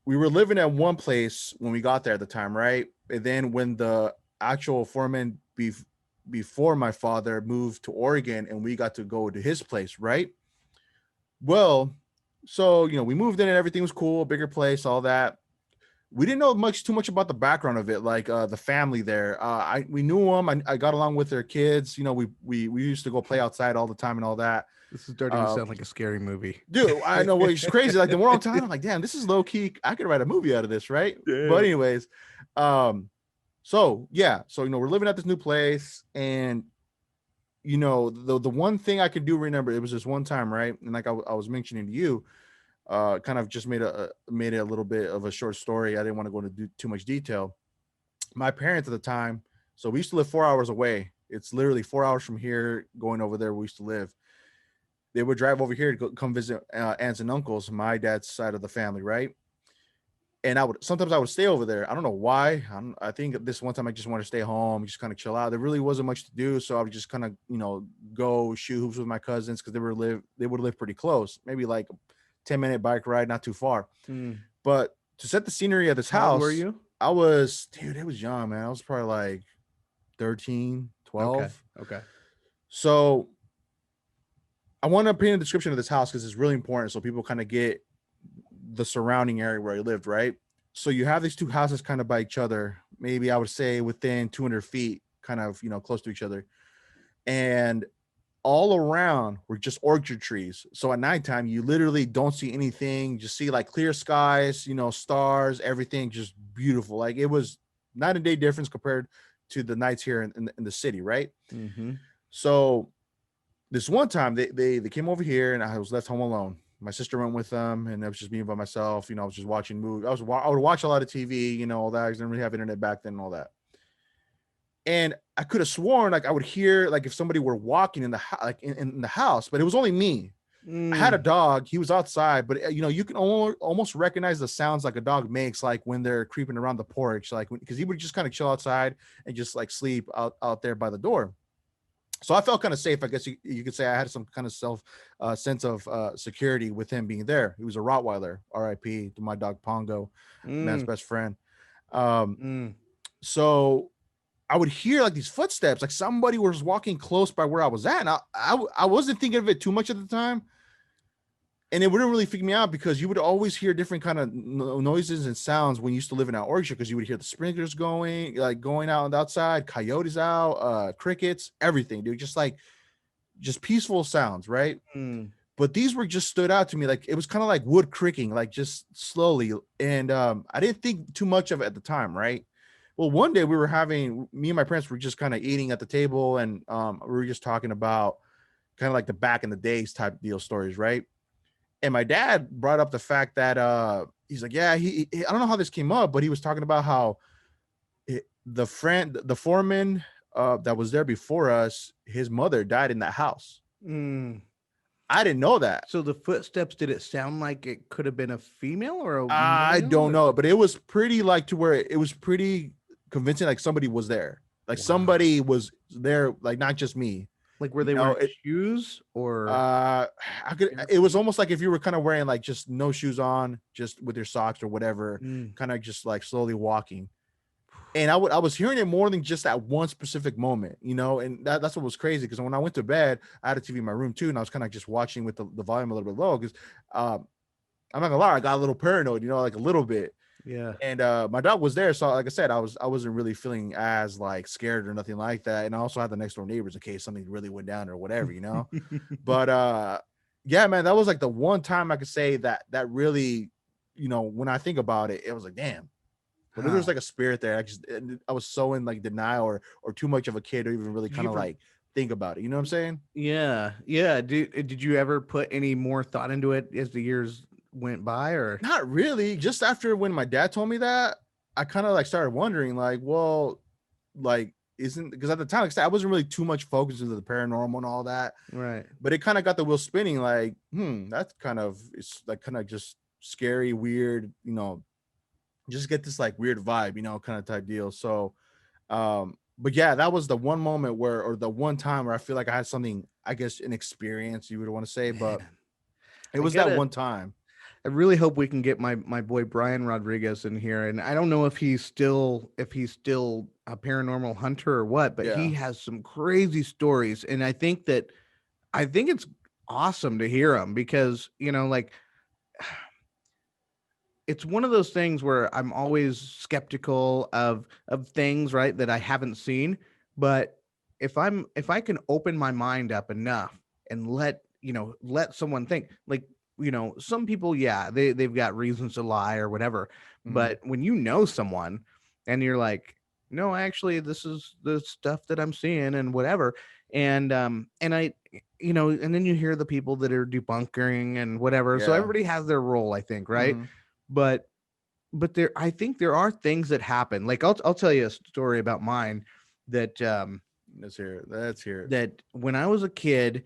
we were living at one place when we got there at the time, right? And then when the actual foreman before my father moved to Oregon and we got to go to his place, right? Well, so we moved in and everything was cool, bigger place, all that. We didn't know too much about the background of it, like the family there. We knew them. I got along with their kids. We used to go play outside all the time and all that. This is starting to Uh, sound like a scary movie. Dude, I know what it's crazy. Like the more I'm talking, I'm like, damn, this is low key. I could write a movie out of this, right? But Yeah. anyways, um, so yeah, so we're living at this new place, and the one thing I could do remember, it was this one time, right? And like I was mentioning to you, kind of just made it a little bit of a short story. I didn't want to go into too much detail. My parents at the time, so we used to live 4 hours away. It's literally 4 hours from here going over there where we used to live. They would drive over here to come visit aunts and uncles, my dad's side of the family, right? And I would stay over there. I don't know why. I think this one time I just wanted to stay home, just kind of chill out. There really wasn't much to do, so I would just kind of go shoot hoops with my cousins because they would live pretty close, maybe like 10-minute bike ride, not too far. Mm. But to set the scenery of this How old were house, you? it was young, man. I was probably like 13, Okay. 12. Okay. So I want to paint a description of this house because it's really important so people kind of get the surrounding area where I lived, right? So you have these two houses kind of by each other, maybe I would say within 200 feet, kind of, close to each other. And all around were just orchard trees. So at nighttime, you literally don't see anything, just see like clear skies, stars, everything just beautiful. Like it was night and day difference compared to the nights here in the city, right? Mm-hmm. So this one time they came over here and I was left home alone. My sister went with them and it was just me by myself. I was just watching movies. I would watch a lot of TV, all that. I didn't really have internet back then and all that. And I could have sworn like I would hear like if somebody were walking in the like in the house, but it was only me. I had a Mm, dog. He was outside, but you can almost recognize the sounds like a dog makes, like when they're creeping around the porch, like because he would just kind of chill outside and just like sleep out there by the door. So I felt kind of safe. I guess you could say I had some kind of sense of security with him being there. He was a Rottweiler, R.I.P. to my dog Pongo, man's mm, best friend. Um, mm. so I would hear like these footsteps, like somebody was walking close by where I was at. And I wasn't thinking of it too much at the time, and it wouldn't really freak me out because you would always hear different kind of noises and sounds when you used to live in that orchard, because you would hear the sprinklers going out on the outside, coyotes out, crickets, everything, dude, just peaceful sounds, right? Mm. But these were just stood out to me, like it was kind of like wood creaking, like just slowly. And I didn't think too much of it at the time, right? Well, one day me and my parents were just kind of eating at the table, and we were just talking about kind of like the back in the days type deal stories, right? And my dad brought up the fact that he's like, yeah, I don't know how this came up, but he was talking about how the foreman that was there before us, his mother died in that house. Mm. I didn't know that. So the footsteps, did it sound like it could have been a female or a I male? don't know, but it was pretty like to where it was pretty convincing, like somebody was there, like Wow. somebody was there, like not just me. Like were You they know, wearing it shoes or uh I could bare it was feet? almost like if you were kind of wearing like just no shoes on, just with your socks or whatever, Mm. kind of just like slowly walking. And I was hearing it more than just at one specific moment, and that's what was crazy, because when I went to bed, I had a TV in my room too, and I was kind of just watching with the volume a little bit low, because um I'm not gonna lie, I got a little paranoid, like a little bit. Yeah. And my dog was there, so like I said, I wasn't really feeling as like scared or nothing like that. And I also had the next door neighbors in case something really went down or whatever. But yeah, man, that was like the one time I could say that really, when I think about it, it was like, damn. But there was Wow. like a spirit there. I was so in like denial, or too much of a kid to even really Did kind you of ever like think about it. You know what I'm saying? Yeah. Yeah. Did you ever put any more thought into it as the years went by or Not really. Just after when my dad told me that, I kind of like started wondering, like, well, like, isn't, because at the time, like I said, I wasn't really too much focused into the paranormal and all that, right. but it kind of got the wheel spinning. Like, that's it's like kind of just scary, weird, just get this like weird vibe, kind of type deal. So, but yeah, that was the one moment or the one time where I feel like I had something, I guess, an experience you would want to say, but Man. it I was that gotta one time. I really hope we can get my boy Brian Rodriguez in here. And I don't know if he's still a paranormal hunter or what, but he Yeah. has some crazy stories. And I think it's awesome to hear them because, like it's one of those things where I'm always skeptical of things, right, that I haven't seen. But if I can open my mind up enough and let someone think, like, some people, yeah, they've got reasons to lie or whatever. Mhm. But when you know someone and you're like, no, actually, this is the stuff that I'm seeing and whatever. And I and then you hear the people that are debunkering and whatever. So Yeah. everybody has their role, I think, right? Mhm. but but I think there are things that happen. Like I'll tell you a story about mine that Let's hear it. Let's hear it. that when I was a kid,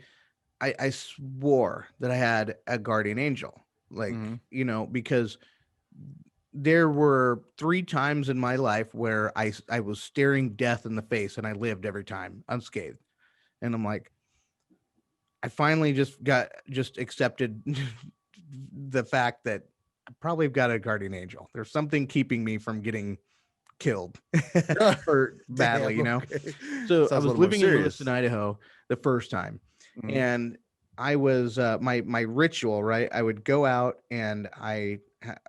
I swore that I had a guardian angel. Like, Mhm. because there were 3 times in my life where I was staring death in the face and I lived every time unscathed. And I'm like, I finally just accepted the fact that I probably have got a guardian angel. There's something keeping me from getting killed or badly, Damn. Okay. So I Sounds a was little more living in Lewiston, serious. Idaho the first time, Mhm. and I was my ritual, right? I would go out and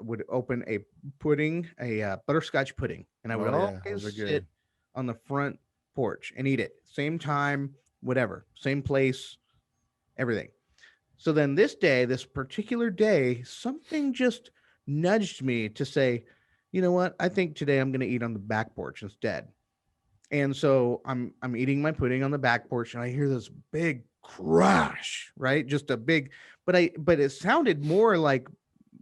would open a pudding, a butterscotch pudding, and I would Oh yeah, those always are sit good. on the front porch and eat it. Same time, whatever, same place, everything. So then this particular day, something just nudged me to say, you know what? I think today I'm going to eat on the back porch instead. And so I'm eating my pudding on the back porch and I hear this big crash, right? Just a big, but it sounded more like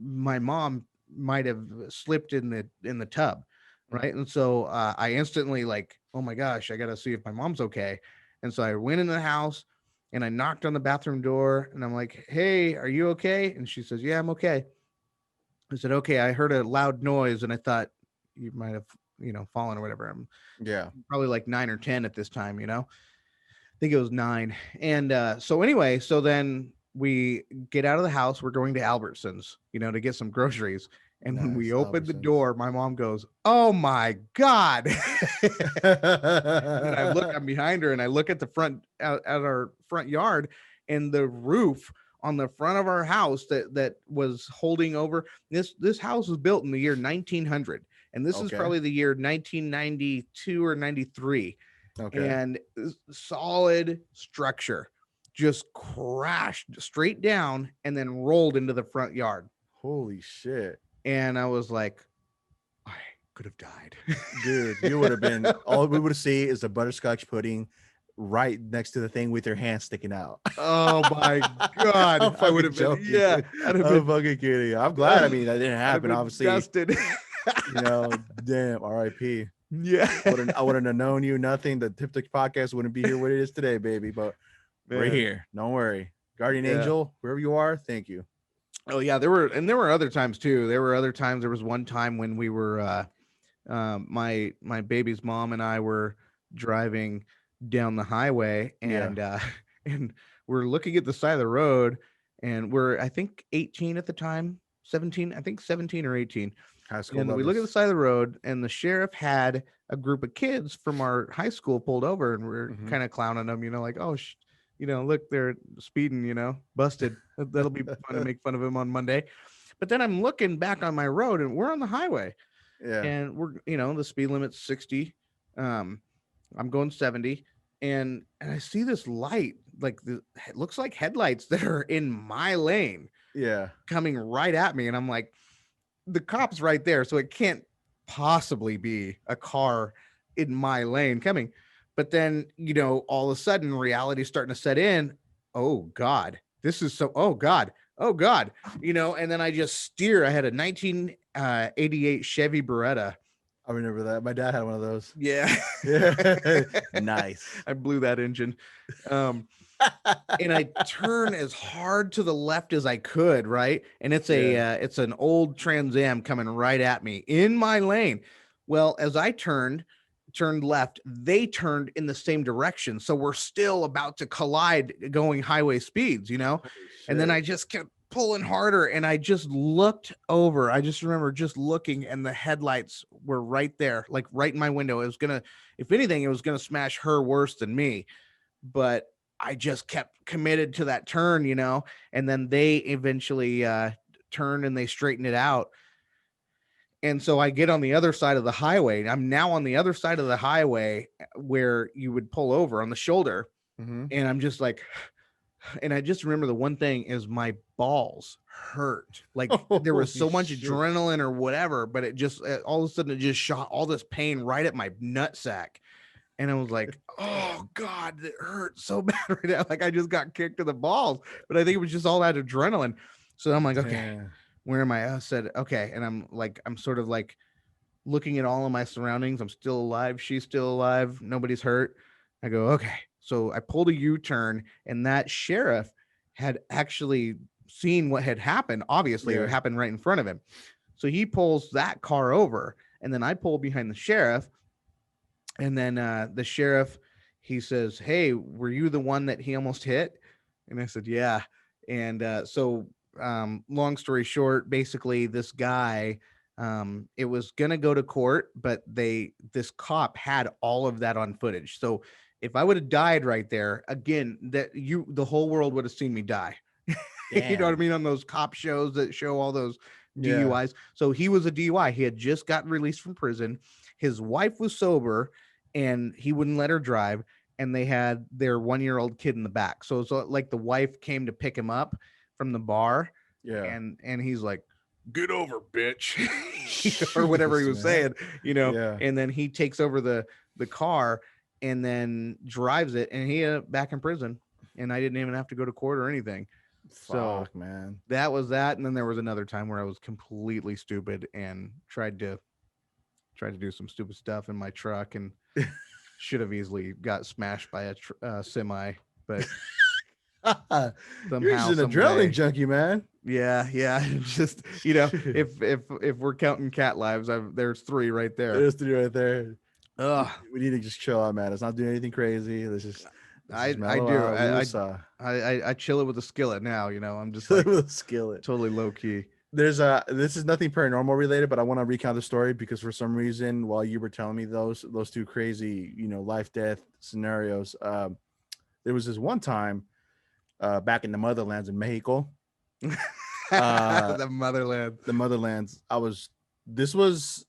my mom might have slipped in the tub, Mhm. right? And so I instantly like, oh my gosh, I got to see if my mom's okay. And so I went in the house and I knocked on the bathroom door, and I'm like, "Hey, are you okay?" And she says, "Yeah, I'm okay." I said, "Okay, I heard a loud noise, and I thought you might have, fallen or whatever." I'm Yeah. probably like 9 or 10 at this time, I think it was 9. And so anyway, so then we get out of the house. We're going to Albertsons, to get some groceries. And when we Nice. opened the Albertsons. door, my mom goes, "Oh my God." And I'm behind her, and I look at the front, at our front yard, and the roof on the front of our house that was holding over this house was built in the year 1900, and this is Okay. probably the year 1992 or 93, Okay. and solid structure just crashed straight down and then rolled into the front yard. Holy shit. And I was like, I could have died. Dude, you would have been all we would see is a butterscotch pudding right next to the thing with your hand sticking out. Oh my I'm God. I would fucking have been, joking, yeah, dude. I'd have I'm been, fucking kidding. I'm glad. I uh, mean, that didn't I'd have happen. been Obviously, dusted. damn, RIP. Yeah. I wouldn't have known you, nothing. The Tip Tick podcast wouldn't be here what it is today, baby. But we're Man. here. Don't worry. Guardian Yeah. Angel, wherever you are, thank you. Oh yeah, there were other times too. There were other times. There was one time when we were my baby's mom and I were driving down the highway, Yeah. and and we're looking at the side of the road, and we're, I think, 18 at the time, 17, I think 17 or 18. High school And we look at the lovers. side of the road, and the sheriff had a group of kids from our high school pulled over, and we're Hmm. kind of clowning them, like, "Oh, look, they're speeding, busted. That'll be fun to make fun of him on Monday." But then I'm looking back on my road, and we're on the highway, Yeah. and we're, the speed limit's 60. um I'm going 70, and I see this light, like, it looks like headlights that are in my lane Yeah. coming right at me, and I'm like, the cop's right there, so it can't possibly be a car in my lane coming. But then, all of a sudden reality's starting to set in. Oh God, this is so, oh God, oh God, and then I just steer. I had a 1988 Chevy Beretta. I remember that. My dad had one of those. Yeah. Yeah. Nice. I blew that engine. Um, and I turn as hard to the left as I could, right? And Yeah. it's an old Trans Am coming right at me in my lane. Well, as I turned left, they turned in the same direction. So we're still about to collide going highway speeds, Holy And then shit. I just kept pulling harder, and I just looked over. I just remember just looking, and the headlights were right there, like right in my window. It was gonna, if anything, it was gonna smash her worse than me. But I just kept committed to that turn, and then they eventually turned and they straightened it out. And so I get on the other side of the highway. I'm now on the other side of the highway where you would pull over on the shoulder. Mm-hmm. And I'm just like, and I just remember the one thing is my balls hurt. Like, there was Holy so much shit. adrenaline or whatever, but it just, all of a sudden, it just shot all this pain right at my nutsack. And I was like, oh Damn. God, it hurts so bad right now. Like, I just got kicked in the balls. But I think it was just all that adrenaline. So I'm like, okay, Damn. where am I? I said, okay. And I'm sort of like looking at all of my surroundings. I'm still alive. She's still alive. Nobody's hurt. I go, okay. So I pulled a U-turn, and that sheriff had actually seen what had happened. Obviously, it Yeah. happened right in front of him. So he pulls that car over, and then I pull behind the sheriff. And then the sheriff, he says, "Hey, were you the one that he almost hit?" And I said, "Yeah." And long story short, basically, this guy, it was gonna go to court, but this cop had all of that on footage. So if I would have died right there, again, the whole world would have seen me die. You know what I Damn. mean? On those cop shows that show all those Yeah. DUIs. So he was a DUI. He had just gotten released from prison. His wife was sober, and he wouldn't let her drive. And they had their 1-year-old kid in the back. So it's like the wife came to pick him up from the bar, Yeah. and he's like, "Get over, bitch," or whatever he Jesus, was man. saying. Yeah. And then he takes over the car and then drives it, and he ended up back in prison. And I didn't even have to go to court or anything. So Fuck, man. that was that. And then there was another time where I was completely stupid and tried to do some stupid stuff in my truck, and should have easily got smashed by a semi. But You're just somehow, an some adrenaline way. junkie, man. Yeah. Just if we're counting cat lives, there's 3 right there. There's 3 right there. Ugh. We need to just chill out, man. Let's not do anything crazy. Let's just I mellow do. out. I chill it with a skillet now. I'm just Chill like with a skillet. totally low key. This is nothing paranormal related, but I want to recount the story because for some reason, while you were telling me those 2 crazy, life death scenarios, there was this one time back in the motherlands in Mexico. The motherland. The motherlands. This was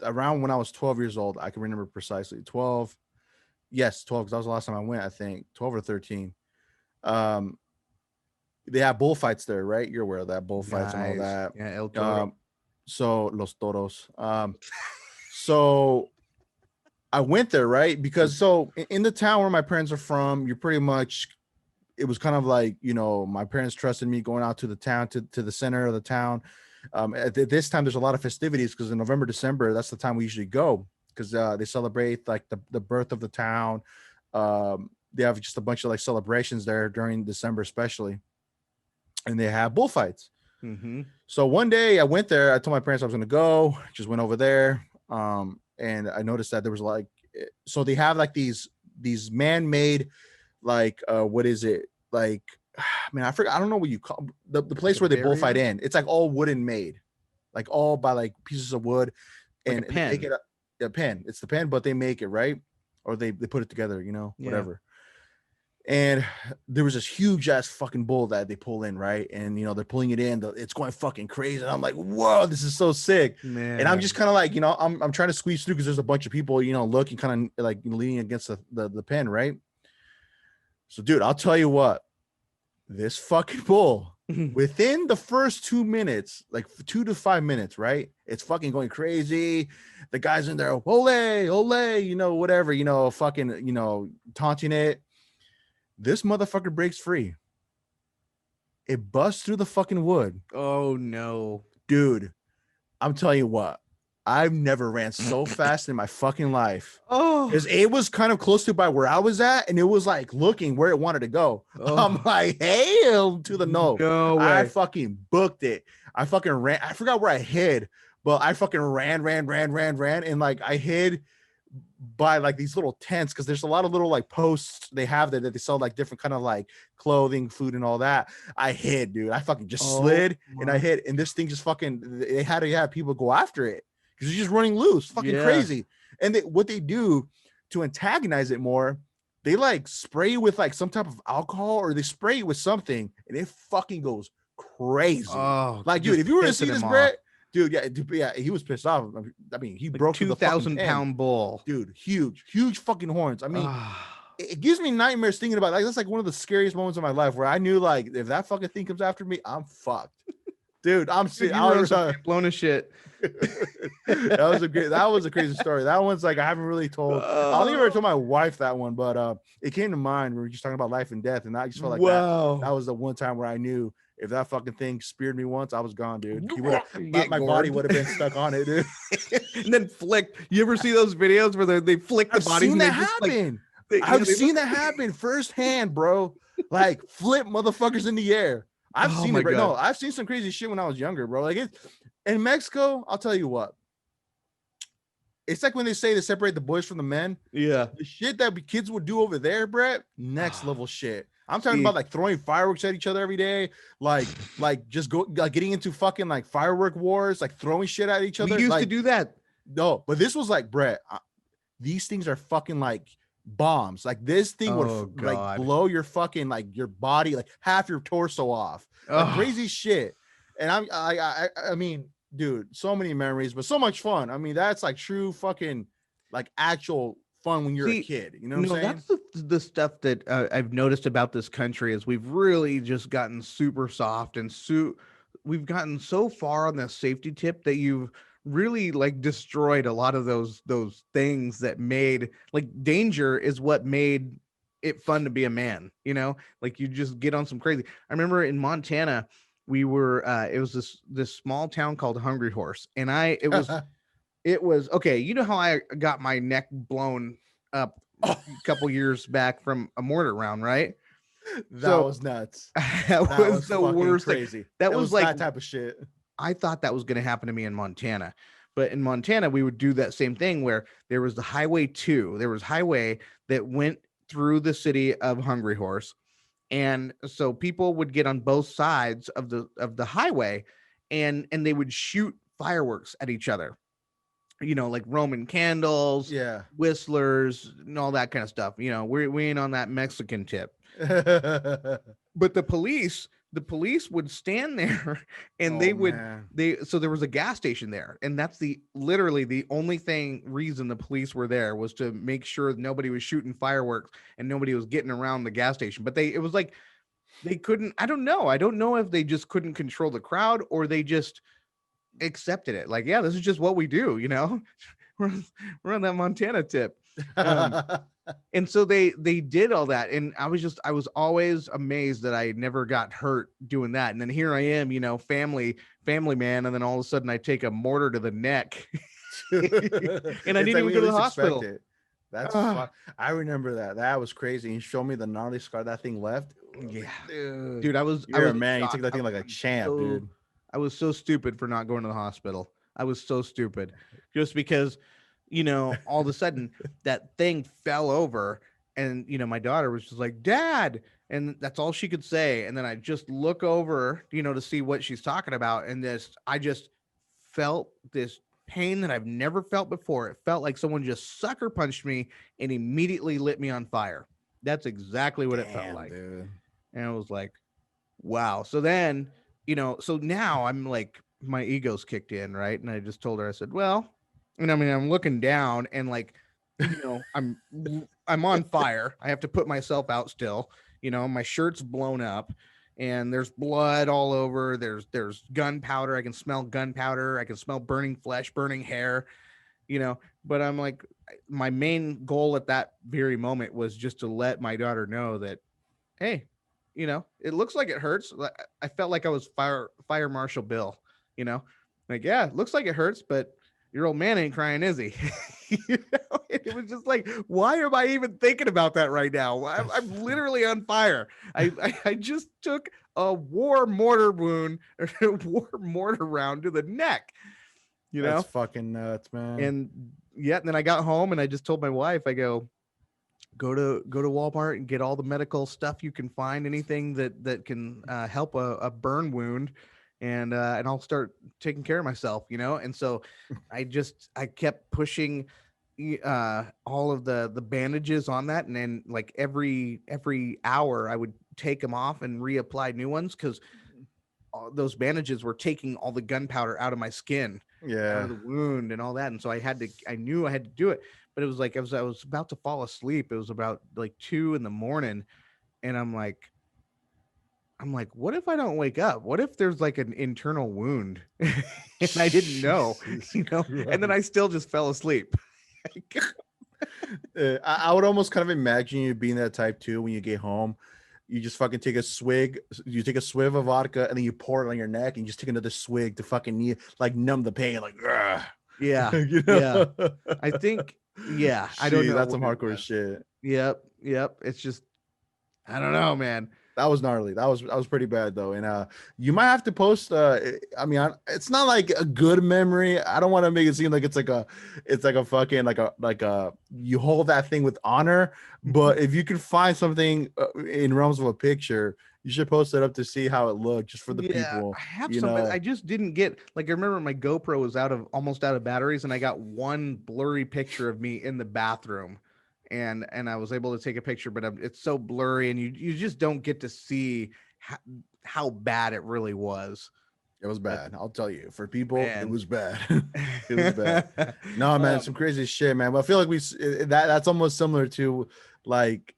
around when I was 12 years old. I can remember precisely 12. Yes, 12, because that was the last time I went, I think 12 or 13. They have bullfights there, right? You're aware of that, bullfights and all Nice. that. Yeah, El Toro. So los toros. So I went there, right? Because so in the town where my parents are from, you're pretty much, it was kind of like, my parents trusted me going out to the town, to the center of the town. At this time, there's a lot of festivities because in November, December, that's the time we usually go because they celebrate like the birth of the town. They have just a bunch of like celebrations there during December, especially. And they have bullfights. Mm-hmm. So one day I went there. I told my parents I was going to go. Just went over there, and I noticed that there was like, so they have like these man-made, like what is it like? Man, I forgot. I don't know what you call the place Like where they barrier? bullfight in. It's like all wooden made, like all by like pieces of wood, Like and a pen. they make it a pen. It's the pen, but they make it right, or they put it together. Whatever. And there was this huge ass fucking bull that they pull in, right? And they're pulling it in, it's going fucking crazy. And I'm like, whoa, this is so sick. Man. And I'm just kind of like, I'm trying to squeeze through because there's a bunch of people, looking kind of like leaning against the pen, right? So, dude, I'll tell you what, this fucking bull within the first 2 minutes, like 2 to 5 minutes, right? It's fucking going crazy. The guys in there, ole, whatever, fucking, taunting it. This motherfucker breaks free. It busts through the fucking wood. Oh no. Dude, I'm telling you what, I've never ran so fast in my fucking life. Oh. Because it was kind of close to by where I was at, and it was like looking where it wanted to go. Oh. I'm like, hell to the no. No way. I fucking booked it. I fucking ran. I forgot where I hid, but I fucking ran. And like I hid by like these little tents because there's a lot of little like posts they have there that they sell like different kind of like clothing, food, and all that. I hid, dude. I fucking just slid and I hid, and this thing just fucking, they had to have people go after it because it's just running loose, fucking crazy. And what they do to antagonize it more, they like spray with like some type of alcohol or they spray it with something, and it fucking goes crazy. Oh, like, dude, if you were to see this, Brett. Dude, yeah, he was pissed off. I mean, he like broke 2,000-pound bull. Dude, huge fucking horns. I mean, it gives me nightmares thinking about it. Like that's like one of the scariest moments of my life where I knew like if that fucking thing comes after me, I'm fucked. Dude, I'm serious. I was blown to shit. that was a crazy story. That one's like I haven't really told. I don't even ever told my wife that one, but it came to mind. We were just talking about life and death, and I just felt like that was the one time where I knew if that fucking thing speared me once, I was gone, dude. My body would have been stuck on it, dude. And then flicked. You ever see those videos where they flick the bodies? Seen that happen. I've seen that happen firsthand, bro. Like flip motherfuckers in the air. I've seen it. No, I've seen some crazy shit when I was younger, bro. Like in Mexico, I'll tell you what. It's like when they say to separate the boys from the men. Yeah. The shit that kids would do over there, Brett, next level shit. I'm talking about like throwing fireworks at each other every day, like just getting into fucking like firework wars, like throwing shit at each other. We used to do that. No, but this was like, Brett, these things are fucking like bombs. Like this thing would like blow your fucking like your body, like half your torso off. Like crazy shit. And I mean, dude, so many memories, but so much fun. I mean, that's like true fucking like actual fun when you're a kid. You know what I'm saying? That's the stuff that I've noticed about this country is we've really just gotten super soft and we've gotten so far on the safety tip that you've really like destroyed a lot of those things that made like danger is what made it fun to be a man, like you just get on some crazy. I remember in Montana, we were it was this small town called Hungry Horse, and it was okay. You know how I got my neck blown up a couple years back from a mortar round, right? That So was nuts. that That was was the fucking worst thing. crazy. That It was was like that type of shit. I thought that was going to happen to me in Montana. But in Montana, we would do that same thing where there was the Highway 2. There was highway that went through the city of Hungry Horse. And so people would get on both sides of the highway and they would shoot fireworks at each other. Like Roman candles, Yeah. whistlers, and all that kind of stuff. We ain't on that Mexican tip. But the police would stand there and Oh man. so there was a gas station there, and that's literally the only reason the police were there was to make sure nobody was shooting fireworks and nobody was getting around the gas station. But it was like they couldn't. I don't know if they just couldn't control the crowd or they just accepted it, like, yeah, this is just what we do. we're, we're on that Montana tip. um and so they did all that, and I was always amazed that I never got hurt doing that. And then here I am, family man, and then all of a sudden I take a mortar to the neck. And I It's didn't like even we go at to the least expect hospital. it. That's fun. Ah, I remember that. That was crazy. You showed me the gnarly scar that thing left. I was yeah, like, dude, dude, I you're a was in man. You took shock. that thing like a champ, So dude. I was so stupid for not going to the hospital. I was so stupid just because, all of a sudden that thing fell over, and, my daughter was just like, Dad. And that's all she could say. And then I just look over, to see what she's talking about. And I just felt this pain that I've never felt before. It felt like someone just sucker punched me and immediately lit me on fire. That's exactly what it felt Damn, like. dude. And I was like, wow. So then, so now I'm like, my ego's kicked in, right? And I just told her, I said, well, and I mean, I'm looking down and like, I'm on fire. I have to put myself out still. My shirt's blown up and there's blood all over. There's gunpowder. I can smell gunpowder. I can smell burning flesh, burning hair, but I'm like, my main goal at that very moment was just to let my daughter know that, hey, it looks like it hurts. I felt like I was fire Marshal Bill, you know, like, yeah, it looks like it hurts, but your old man ain't crying, is he? It was just like, why am I even thinking about that right now? I'm literally on fire. I just took a war mortar wound or a war mortar round to the neck, you That's know, fucking nuts, man. and yeah. And then I got home and I just told my wife, I go to Walmart and get all the medical stuff you can find, anything that can help a burn wound, and I'll start taking care of myself, And so I kept pushing all of the bandages on that, and then like every hour I would take them off and reapply new ones because those bandages were taking all the gunpowder out of my skin, out of Yeah. the wound and all that. And so I knew I had to do it, but it was like, I was about to fall asleep. It was about like 2 a.m. And I'm like, what if I don't wake up? What if there's like an internal wound and I didn't know, Jesus and then Christ. I still just fell asleep. I would almost kind of imagine you being that type too when you get home. You just fucking take a swig, you take a swig of vodka, and then you pour it on your neck, and you just take another swig to fucking like numb the pain, like, "Ugh." Yeah. You Yeah. know? I think, yeah, I don't Gee, know that's some what it hardcore was. shit. Yep. Yep. It's just, I don't know, man. That was gnarly. That was pretty bad though. And you might have to post I mean, it's not like a good memory. I don't want to make it seem like it's like a fucking like a you hold that thing with honor, but if you can find something in realms of a picture, you should post it up to see how it looked just for the Yeah, people, I have you some, but I know. just didn't get, like, I remember my GoPro was almost out of batteries, and I got one blurry picture of me in the bathroom, and I was able to take a picture, but it's so blurry, and you just don't get to see how, how bad it really was. It was But bad. I'll tell you. For people, it man, was bad. It was bad. No, man, some crazy shit, man. But I feel like that's almost similar to like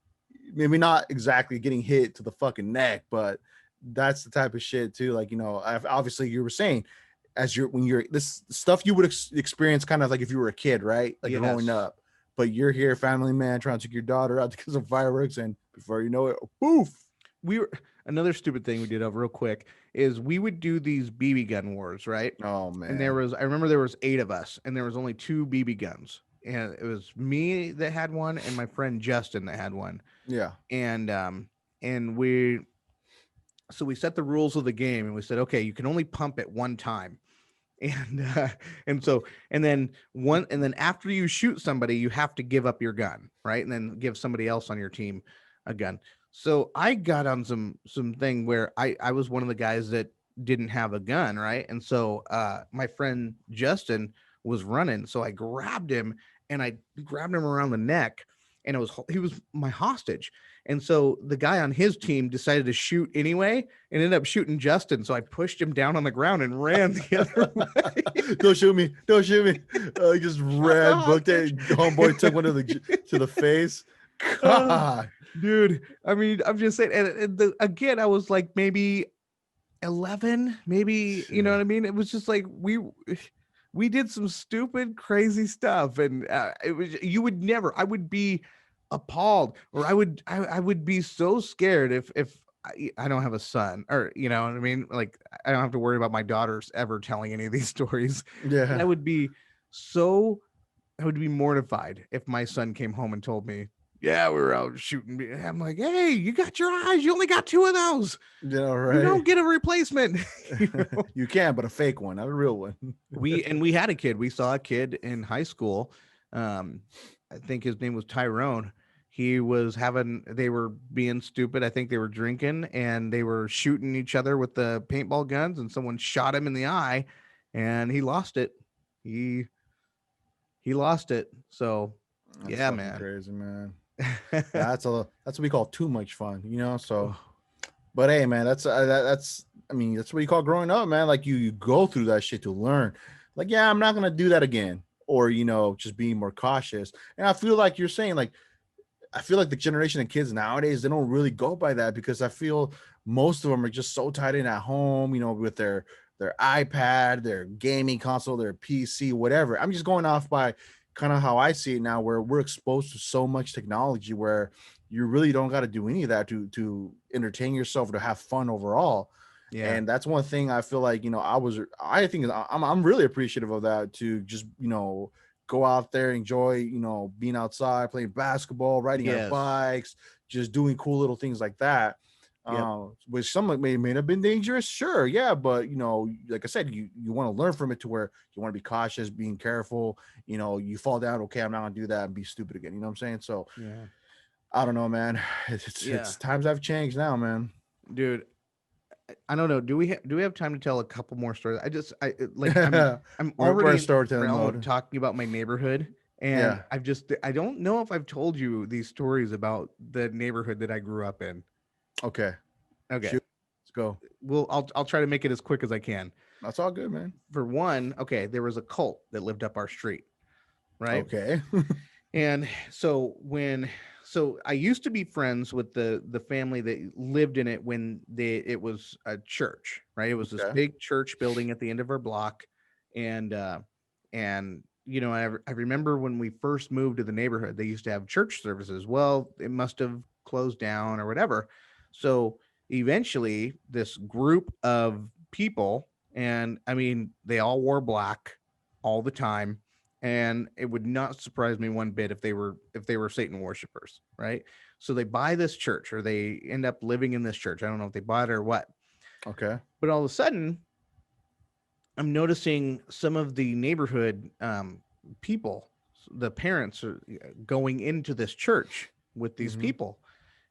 maybe not exactly getting hit to the fucking neck, but that's the type of shit too. Like, obviously you were saying as you're when you're this stuff you would experience kind of like if you were a kid, right? Like growing yes, up. But you're here, family man, trying to take your daughter out because of fireworks, and before you know it, poof. we were another stupid thing we did real quick is we would do these BB gun wars, right? Oh And man. I remember there was 8 of us, and there was only 2 BB guns, and it was me that had one and my friend Justin that had one. Yeah. And and we set the rules of the game, and we said, okay, you can only pump at one time. And so and then after you shoot somebody, you have to give up your gun, right? And then give somebody else on your team a gun. So I got on some thing where I was one of the guys that didn't have a gun, right? And so my friend Justin was running, so I grabbed him, and I grabbed him around the neck, and he was my hostage. And so the guy on his team decided to shoot anyway and ended up shooting Justin. So I pushed him down on the ground and ran the other way. Don't shoot me! Don't shoot me! He just ran, booked it. Homeboy took one to the face. God, dude. I mean, I'm just saying. And again, I was like maybe 11, maybe. You know what I mean? It was just like we did some stupid, crazy stuff, and it was I would be appalled, or I would be so scared if I don't have a son, or you know what I mean, like I don't have to worry about my daughters ever telling any of these stories. yeah. I would be mortified if my son came home and told me, yeah, we were out shooting. I'm like, hey, you got your eyes, you only got two of those. Yeah, right. You don't get a replacement. You can, but a fake one, not a real one. we had a kid. We saw a kid in high school. I think his name was Tyrone. They were being stupid. I think they were drinking, and they were shooting each other with the paintball guns, and someone shot him in the eye, and he lost it. He lost it. So That's yeah, man. Crazy, man. That's what we call too much fun, you know. So, but hey, man, that's I mean, that's what you call growing up, man. Like you go through that shit to learn. Like, yeah, I'm not gonna do that again, or you know, just being more cautious. And I feel like you're saying, like, I feel like the generation of kids nowadays, they don't really go by that, because I feel most of them are just so tied in at home, you know, with their iPad, their gaming console, their PC, whatever. I'm just going off by kind of how I see it now, where we're exposed to so much technology where you really don't got to do any of that to entertain yourself or to have fun overall. Yeah. And that's one thing I feel like, you know, I think I'm really appreciative of that, to just, you know, go out there, enjoy, you know, being outside, playing basketball, riding our bikes, just doing cool little things like that. Which some may have been dangerous, sure, yeah, but you know, like I said, you want to learn from it, to where you want to be cautious, being careful. You know, you fall down, okay, I'm not gonna do that and be stupid again. You know what I'm saying? So yeah, I don't know, man. It's times have changed now, man. Dude, I don't know. Do we have time to tell a couple more stories? I'm already in talking about my neighborhood, and I don't know if I've told you these stories about the neighborhood that I grew up in. Okay. Shoot. Let's go. Well, I'll try to make it as quick as I can. That's all good, man. For one, okay, there was a cult that lived up our street, right? Okay. And so I used to be friends with the family that lived in it when it was a church, right? It was this big church building at the end of our block, and you know, I remember when we first moved to the neighborhood, they used to have church services. Well, it must have closed down or whatever. So eventually this group of people, and I mean, they all wore black all the time. And it would not surprise me one bit if they were Satan worshipers, right? So they buy this church, or they end up living in this church. I don't know if they bought it or what. Okay. But all of a sudden, I'm noticing some of the neighborhood people, the parents, are going into this church with these people.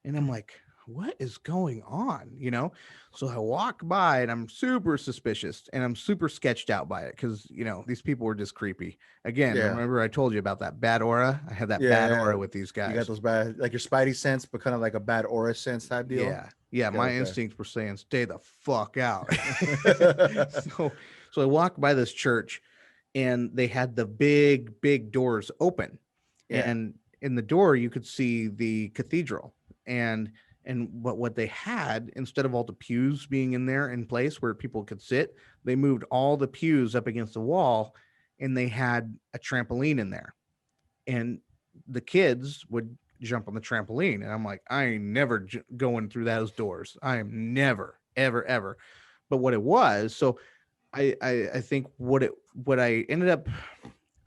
And I'm like, what is going on? You know? So I walk by, and I'm super suspicious, and I'm super sketched out by it, because, you know, these people were just creepy. Again, remember I told you about that bad aura? I had that bad aura with these guys. You got those bad, like your spidey sense, but kind of like a bad aura sense type deal. Yeah. My instincts were saying, stay the fuck out. So I walk by this church, and they had the big doors open. And in the door, you could see the cathedral. And what they had, instead of all the pews being in there in place where people could sit, they moved all the pews up against the wall, and they had a trampoline in there, and the kids would jump on the trampoline. And I'm like, I ain't never going through those doors. I am never, ever. But what it was, so I think what I ended up,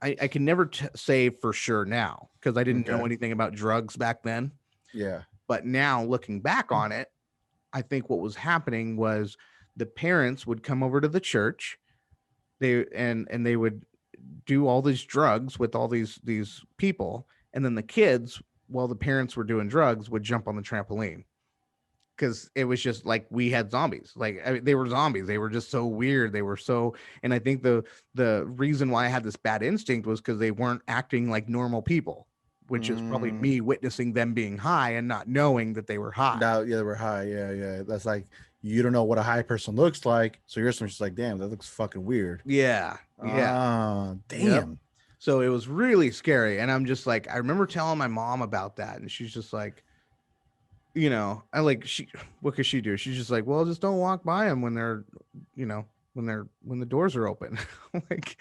I can never say for sure now, because I didn't know anything about drugs back then. Yeah. But now looking back on it, I think what was happening was the parents would come over to the church. And they would do all these drugs with all these people, and then the kids, while the parents were doing drugs, would jump on the trampoline, because it was just like we had zombies. Like, I mean, they were zombies. They were just so weird. They were so, and I think the reason why I had this bad instinct was because they weren't acting like normal people, which is probably me witnessing them being high and not knowing that they were high. Yeah, they were high. Yeah. That's like, you don't know what a high person looks like, so you're just like, damn, that looks fucking weird. Yeah. Ah, damn. Yep. So it was really scary. And I'm just like, I remember telling my mom about that, and she's just like, I like, what could she do? She's just like, well, just don't walk by them when they're, when the doors are open. Like,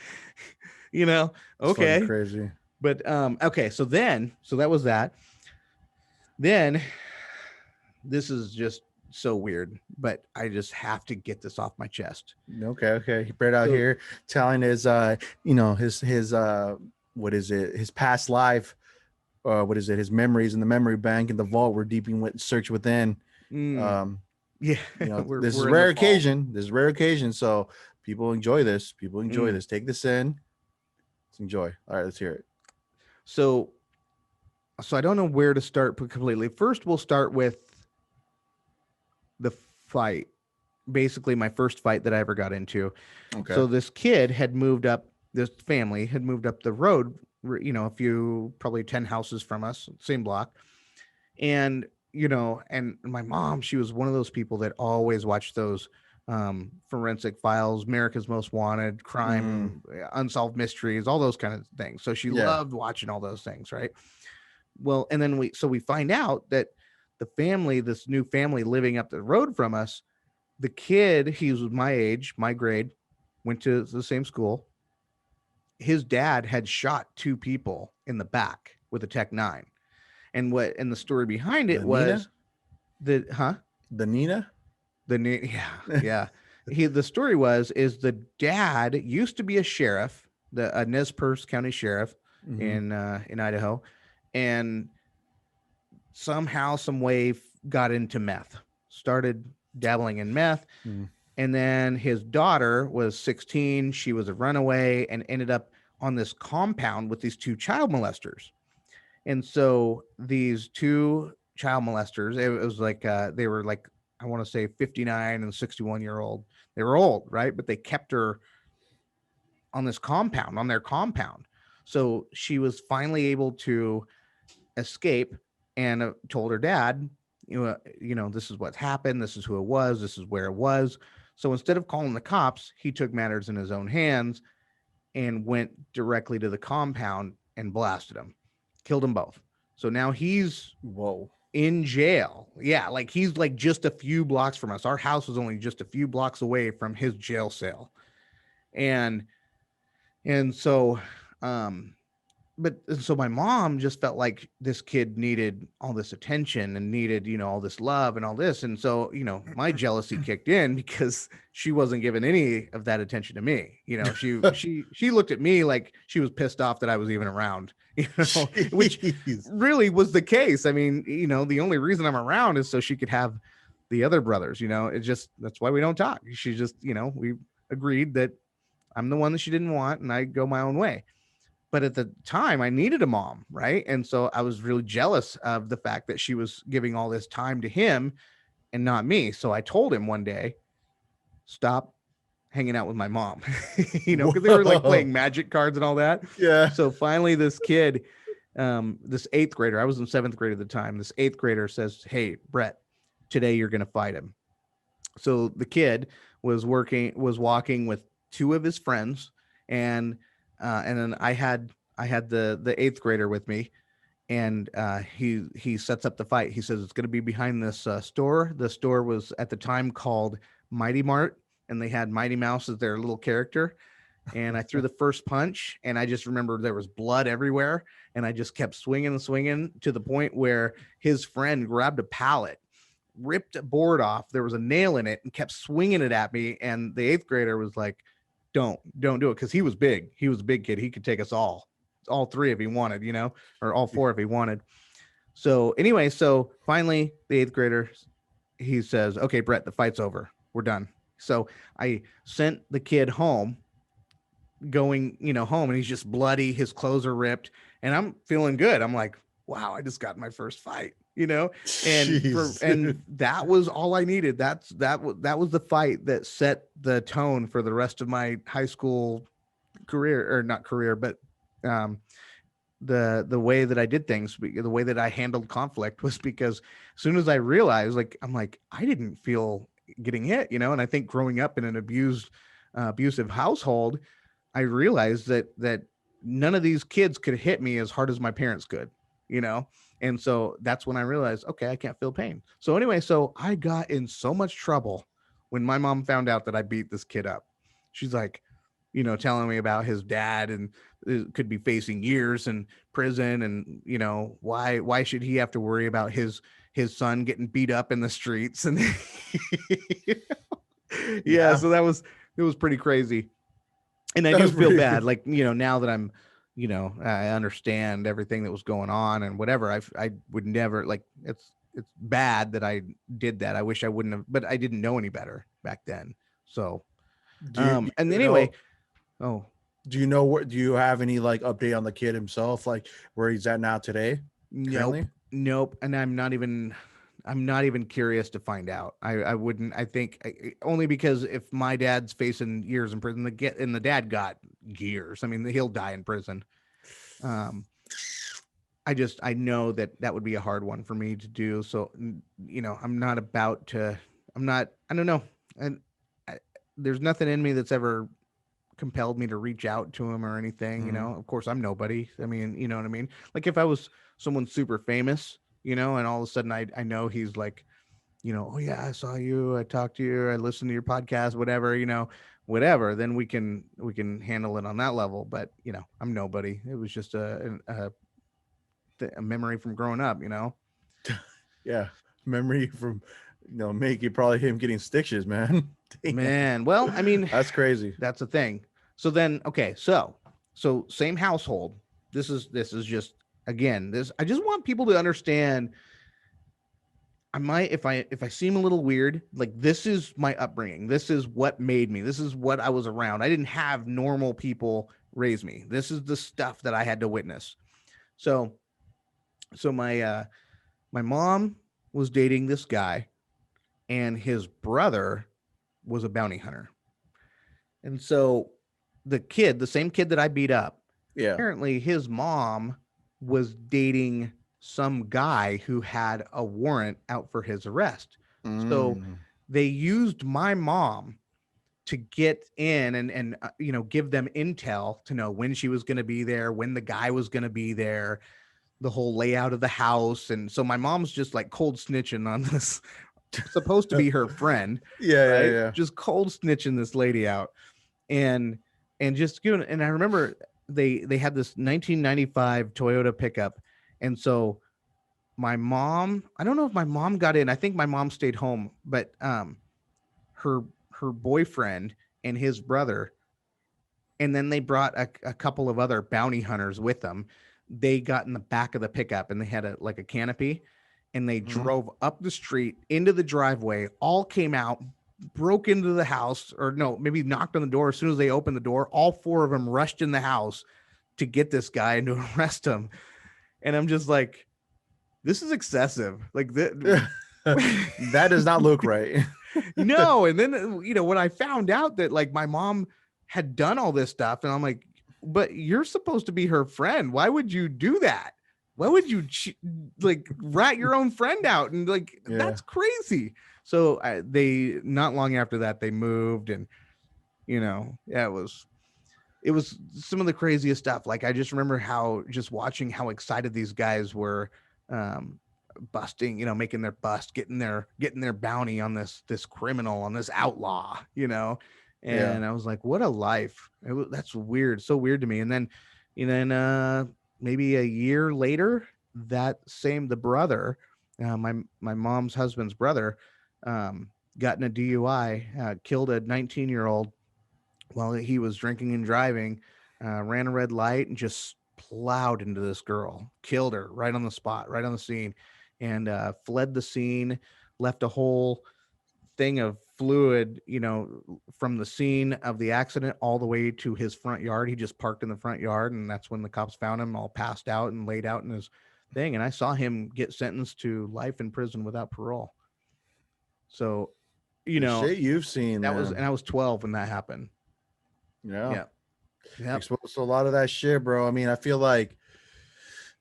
It's okay. fucking crazy. But okay, so that was that. Then this is just so weird, but I just have to get this off my chest. Okay. Brett out here telling his his what is it? His past life. What is it? His memories in the memory bank in the vault. We're deep in search within. Yeah, this is a rare occasion. This is a rare occasion. So people enjoy this. This. Take this in. Let's enjoy. All right, let's hear it. So I don't know where to start completely. First, we'll start with the fight. Basically, my first fight that I ever got into. Okay. So this kid had moved up. This family had moved up the road, a few, probably 10 houses from us, same block. And, and my mom, she was one of those people that always watched those forensic files, America's Most Wanted, crime, unsolved mysteries, all those kind of things. So she loved watching all those things. Right. Well, and then we find out that the family, this new family living up the road from us, the kid, he was my age, my grade, went to the same school. His dad had shot 2 people in the back with a Tech-9. And the story behind it was the Nina? Yeah. The story is the dad used to be a sheriff, a Nez Perce County sheriff in Idaho, and somehow, some way got into meth, started dabbling in meth. And then his daughter was 16. She was a runaway and ended up on this compound with these 2 child molesters. And so these 2 child molesters, it was like, they were like, I want to say 59 and 61-year-old. They were old, right? But they kept her on this compound, on their compound. So she was finally able to escape and told her dad, this is what happened. This is who it was. This is where it was. So instead of calling the cops, he took matters in his own hands and went directly to the compound and blasted them, killed them both. So now he's in jail. Yeah, like he's like just a few blocks from us. Our house was only just a few blocks away from his jail cell. And so so my mom just felt like this kid needed all this attention and needed, all this love and all this. And so, my jealousy kicked in because she wasn't giving any of that attention to me. She looked at me like she was pissed off that I was even around, which really was the case. I mean, the only reason I'm around is so she could have the other brothers, it's just, that's why we don't talk. She just, we agreed that I'm the one that she didn't want and I go my own way. But at the time, I needed a mom, right? And so I was really jealous of the fact that she was giving all this time to him and not me. So I told him one day, stop hanging out with my mom, because they were like playing magic cards and all that. Yeah. So finally, this kid, this 8th grader, I was in 7th grade at the time, this 8th grader says, hey, Brett, today you're going to fight him. So the kid was walking with 2 of his friends, and then I had the 8th grader with me, and he sets up the fight. He says it's going to be behind this store. The store was at the time called Mighty Mart, and they had Mighty Mouse as their little character. And I threw the first punch, and I just remember there was blood everywhere, and I just kept swinging and swinging to the point where his friend grabbed a pallet, ripped a board off. There was a nail in it, and kept swinging it at me. And the 8th grader was like, don't do it, because he was big. He was a big kid. He could take us all 3 if he wanted, or all 4 if he wanted. So anyway, so finally the eighth grader, he says, okay, Brett, the fight's over. We're done. So I sent the kid home, going, home, and he's just bloody. His clothes are ripped, and I'm feeling good. I'm like, wow, I just got my first fight, Jeez. and that was all I needed. That was the fight that set the tone for the rest of my high school career, or not career, but um, the way that I did things, the way that I handled conflict was because as soon as I realized, like, I'm like, I didn't feel getting hit, and I think growing up in an abusive household, I realized that none of these kids could hit me as hard as my parents could, you know? And so that's when I realized, okay, I can't feel pain. So anyway, so I got in so much trouble when my mom found out that I beat this kid up. She's like, telling me about his dad, and could be facing years in prison, and why should he have to worry about his son getting beat up in the streets? And yeah, Yeah, so it was pretty crazy. And I that do was feel pretty. bad, like, now that I'm, I understand everything that was going on and whatever. I would never, like, it's bad that I did that. I wish I wouldn't have, but I didn't know any better back then. So and You anyway, know? oh, Do you know what? Do you have any like update on the kid himself, like where he's at now today, nope, currently? nope. And I'm not even curious to find out. I wouldn't. I think only because if my dad's facing years in prison, the dad got years. I mean, he'll die in prison. Um, I know that would be a hard one for me to do. So, I'm not about to. I'm not. I don't know. And I, there's nothing in me that's ever compelled me to reach out to him or anything. Hmm. Of course, I'm nobody. I mean, you know what I mean. Like if I was someone super famous, and all of a sudden I know he's like, oh yeah, I saw you, I talked to you, I listened to your podcast, whatever, whatever. Then we can handle it on that level. But I'm nobody. It was just a memory from growing up. Yeah, memory from Mickey, probably him getting stitches, man. Damn, Man, well, I mean, that's crazy. that's the thing. So then, okay, so same household. This is just, again, this, I just want people to understand. I might, if I seem a little weird, like, this is my upbringing. This is what made me. This is what I was around. I didn't have normal people raise me. This is the stuff that I had to witness. So my mom was dating this guy, and his brother was a bounty hunter. And so the same kid that I beat up, Yeah. apparently his mom was dating some guy who had a warrant out for his arrest. So Mm. they used my mom to get in, and give them intel to know when she was going to be there, when the guy was going to be there, the whole layout of the house. And so my mom's just like cold snitching on this supposed to be her friend, Yeah, yeah, right? yeah. Just cold snitching this lady out. And just giving, and I remember they had this 1995 Toyota pickup. And so my mom, I don't know if my mom got in. I think my mom stayed home, but her her boyfriend and his brother, and then they brought a couple of other bounty hunters with them. They got in the back of the pickup, and they had a canopy, and they Mhm. drove up the street into the driveway, all came out, broke into the house, or no, maybe knocked on the door. As soon as they opened the door, all four of them rushed in the house to get this guy and to arrest him. And I'm just like, this is excessive. Like that. That does not look right. No. And then, when I found out that, like, my mom had done all this stuff, and I'm like, but you're supposed to be her friend. Why would you do that? Why would you like rat your own friend out? And, like, Yeah. that's crazy. So they, not long after that, they moved. And, yeah, it was some of the craziest stuff. Like, I just remember just watching how excited these guys were, um, busting, making their bust, getting their bounty on this criminal, on this outlaw, Yeah. and I was like, what a life. That's weird, so weird to me. And then, maybe a year later, the brother, my mom's husband's brother, got in a DUI, killed a 19-year-old while he was drinking and driving, ran a red light and just plowed into this girl, killed her right on the spot, right on the scene, and fled the scene, left a whole thing of fluid, from the scene of the accident all the way to his front yard. He just parked in the front yard, and that's when the cops found him all passed out and laid out in his thing. And I saw him get sentenced to life in prison without parole. So, The shit you've seen, that was, and man. I was 12 when that happened. Yeah. Yeah. Yeah. Exposed to a lot of that shit, bro. I mean, I feel like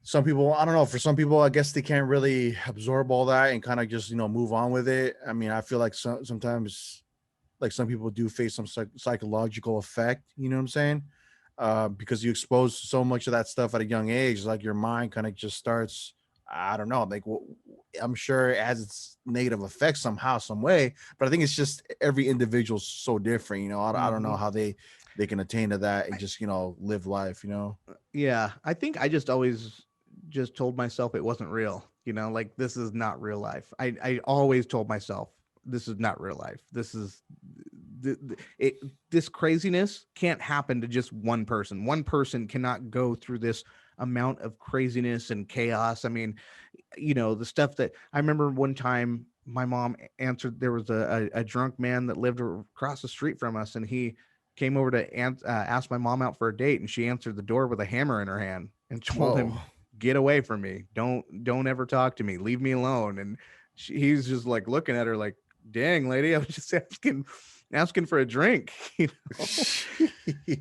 some people, I don't know, for some people, I guess they can't really absorb all that and kind of just, move on with it. I mean, I feel like sometimes, like some people do face some psychological effect, you know what I'm saying? Because you expose so much of that stuff at a young age, like your mind kind of just starts, I don't know, like I'm sure it has its negative effects somehow, some way, but I think it's just every individual's so different, I don't know Mhm. how they can attain to that and just, live life. Yeah. I think I just always just told myself it wasn't real, like this is not real life. I always told myself this is not real life. This is this craziness can't happen to just one person. One person cannot go through this amount of craziness and chaos. I mean, the stuff that I remember one time my mom answered, there was a drunk man that lived across the street from us, and he came over to ask my mom out for a date, and she answered the door with a hammer in her hand and told Whoa. him, get away from me, don't ever talk to me, leave me alone. And he's just like looking at her like, dang lady, I was just asking for a drink. Jeez.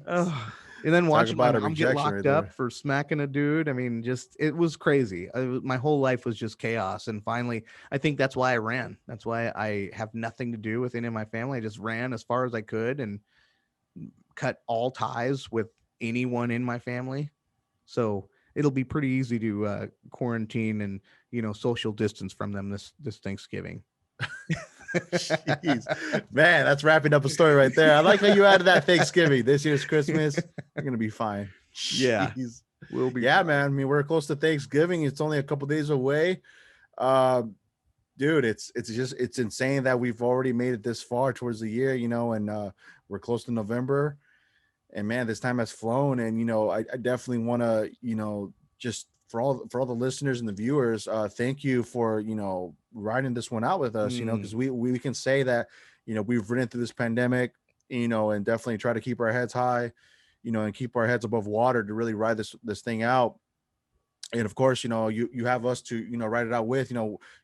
Oh, and then Talk watching my about a mom get rejection right locked up there. for smacking a dude. I mean, just it was crazy. My whole life was just chaos. And finally, I think that's why I ran. That's why I have nothing to do with any of my family. I just ran as far as I could and cut all ties with anyone in my family. So it'll be pretty easy to quarantine and social distance from them this Thanksgiving. Jeez, man, that's wrapping up a story right there. I like how you added that Thanksgiving. This year's Christmas, you're gonna be fine. Yeah, Jeez, we'll be yeah, fine. man. I mean, we're close to Thanksgiving. It's only a couple days away. Um, Dude, it's insane that we've already made it this far towards the year, and we're close to November. And man, this time has flown. And I definitely want to, just for all the listeners and the viewers, thank you for riding this one out with us, Mm, because we can say that we've ridden through this pandemic, and definitely try to keep our heads high, and keep our heads above water to really ride this thing out. And of course, you have us to ride it out with,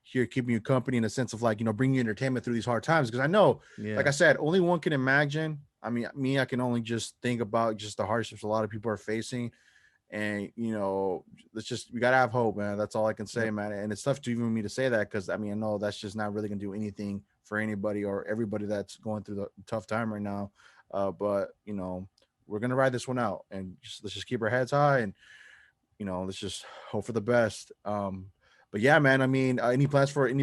here keeping you company in a sense of like bringing you entertainment through these hard times, because I know, like I yeah. said, only one can imagine. I mean, me, I can only just think about just the hardships a lot of people are facing. And let's just, we gotta have hope, man. That's all I can say, Yep. man. And it's tough to even me to say that, because I mean, I know that's just not really gonna do anything for anybody or everybody that's going through the tough time right now. But we're gonna ride this one out, and just let's just keep our heads high, and let's just hope for the best. But yeah, man, I mean, any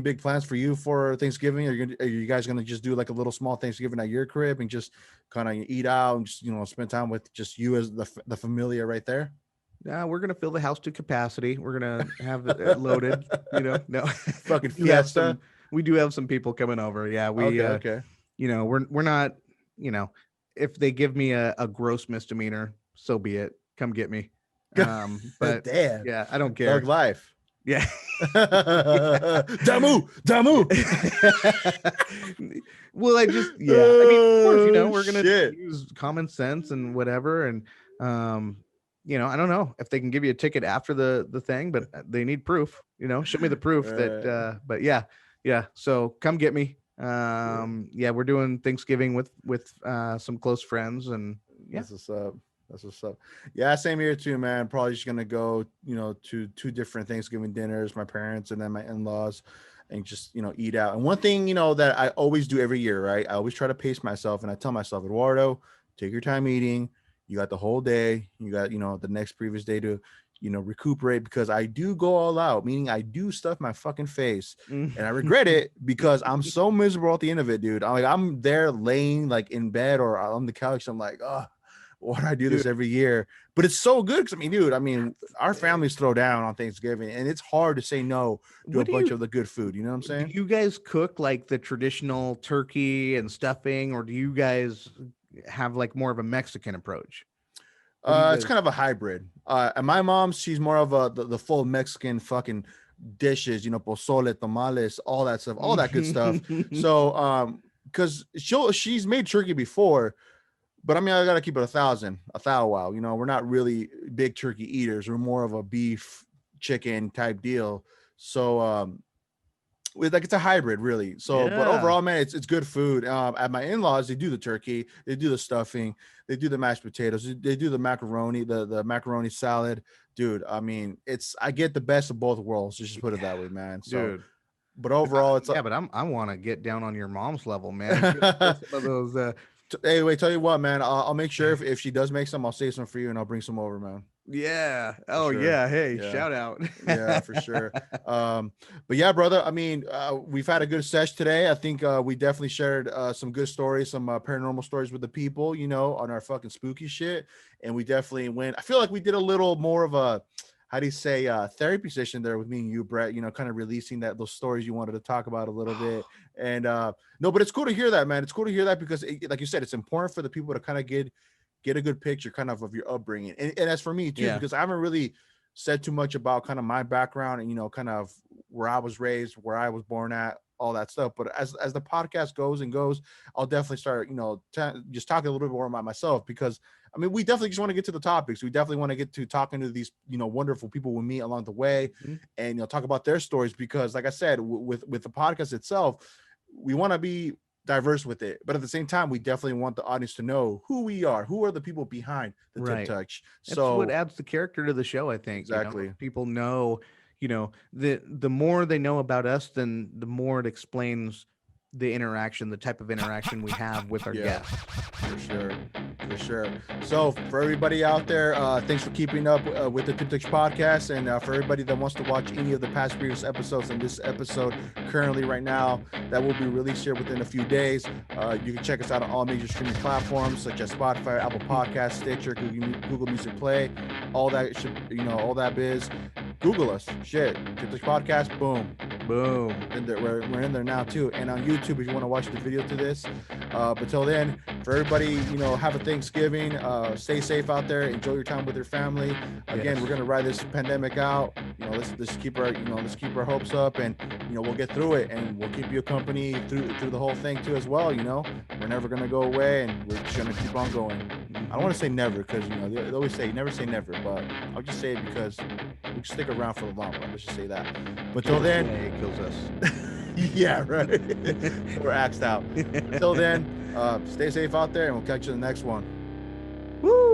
big plans for you for Thanksgiving? Are you guys gonna just do like a little small Thanksgiving at your crib and just kind of eat out and just spend time with just you as the familia right there? We're gonna fill the house to capacity. We're gonna have it loaded. No, Fucking we do have fiesta. some. We do have some people coming over. Yeah, Okay, okay. we're not. You know, if they give me a gross misdemeanor, so be it. Come get me. But Damn, yeah, I don't thug care. life. Yeah. Damu, Damu. Well, yeah. I mean, of course, Oh we're gonna shit. use common sense and whatever, and I don't know if they can give you a ticket after the thing, but they need proof. Show me the proof that. Right. But yeah, yeah. So come get me. Yeah. Yeah, we're doing Thanksgiving with some close friends, and yeah. That's what's up. That's what's up. Yeah, same here too, man. Probably just gonna go, to two different Thanksgiving dinners, my parents and then my in-laws, and just eat out. And one thing that I always do every year, right? I always try to pace myself, and I tell myself, Eduardo, take your time eating. You got the whole day. You got the next previous day to recuperate, because I do go all out, meaning I do stuff my fucking face. And I regret it because I'm so miserable at the end of it, dude. I'm there laying like in bed or on the couch. I'm like, oh, why do I do Dude, this every year? But it's so good, because I mean, dude, our families throw down on Thanksgiving, and it's hard to say no to a what do bunch you of the good food. You know what I'm do? saying? You guys cook like the traditional turkey and stuffing, or do you guys have like more of a Mexican approach? What do you It's guys? kind of a hybrid. And my mom, she's more of the full Mexican fucking dishes, pozole, tamales, all that stuff, all that good stuff. So, because she's made turkey before, but I mean, I gotta keep it a thou wow. We're not really big turkey eaters. We're more of a beef, chicken type deal. So, it's a hybrid really. So but Yeah. overall, man, it's good food. At my in-laws, they do the turkey, they do the stuffing, they do the mashed potatoes, they do the macaroni, the macaroni salad. Dude, I mean, I get the best of both worlds, just put it that way, man. So Dude. but overall, it's Yeah, but I want to get down on your mom's level, man. Get some of those. hey, wait, tell you what, man, I'll make sure if she does make some, I'll save some for you and I'll bring some over, man. Yeah. For Oh sure. yeah. Hey, Yeah. shout out. Yeah, for sure. But yeah, brother, I mean, we've had a good sesh today. I think we definitely shared some good stories, some paranormal stories with the people, on our fucking spooky shit. And we definitely went. I feel like we did a little more of a, how do you say, therapy session there with me and you, Brett, kind of releasing those stories you wanted to talk about a little bit. And no, but it's cool to hear that, man. It's cool to hear that because like you said, it's important for the people to kind of get a good picture kind of your upbringing. And as for me too, Yeah. because I haven't really said too much about kind of my background and, kind of where I was raised, where I was born at, all that stuff. But as the podcast goes and goes, I'll definitely start, just talking a little bit more about myself because I mean, we definitely just want to get to the topics. We definitely want to get to talking to these, wonderful people we meet along the way Mhm. and, talk about their stories because like I said, with the podcast itself, we want to be diverse with it, but at the same time we definitely want the audience to know who we are, who are the people behind the Tip Right. Touch. That's what So adds the character to the show, I think. exactly. If people know, the more they know about us, then the more it explains the interaction, the type of interaction we have with our Yeah, guests. for sure, for sure. So for everybody out there, thanks for keeping up with the Tip Touch podcast, and for everybody that wants to watch any of the past previous episodes and this episode currently right now that will be released here within a few days, you can check us out on all major streaming platforms such as Spotify, Apple Podcasts, Stitcher, Google Music Play, all that should, all that biz. Google us, shit, Tip Touch podcast, boom. Boom. And we're in there now too, and on YouTube if you want to watch the video to this. But till then, for everybody, have a Thanksgiving. Stay safe out there. Enjoy your time with your family. Again, Yes. we're gonna ride this pandemic out. Let's keep our hopes up, and we'll get through it, and we'll keep you company through the whole thing too as well. We're never gonna go away, and we're just gonna keep on going. I don't want to say never because they always say never say never, but I'll just say it because we can stick around for the long run. Let's just say that. But till then, it kills us. yeah, right. We're axed out. Until then, stay safe out there, and we'll catch you in the next one. Woo!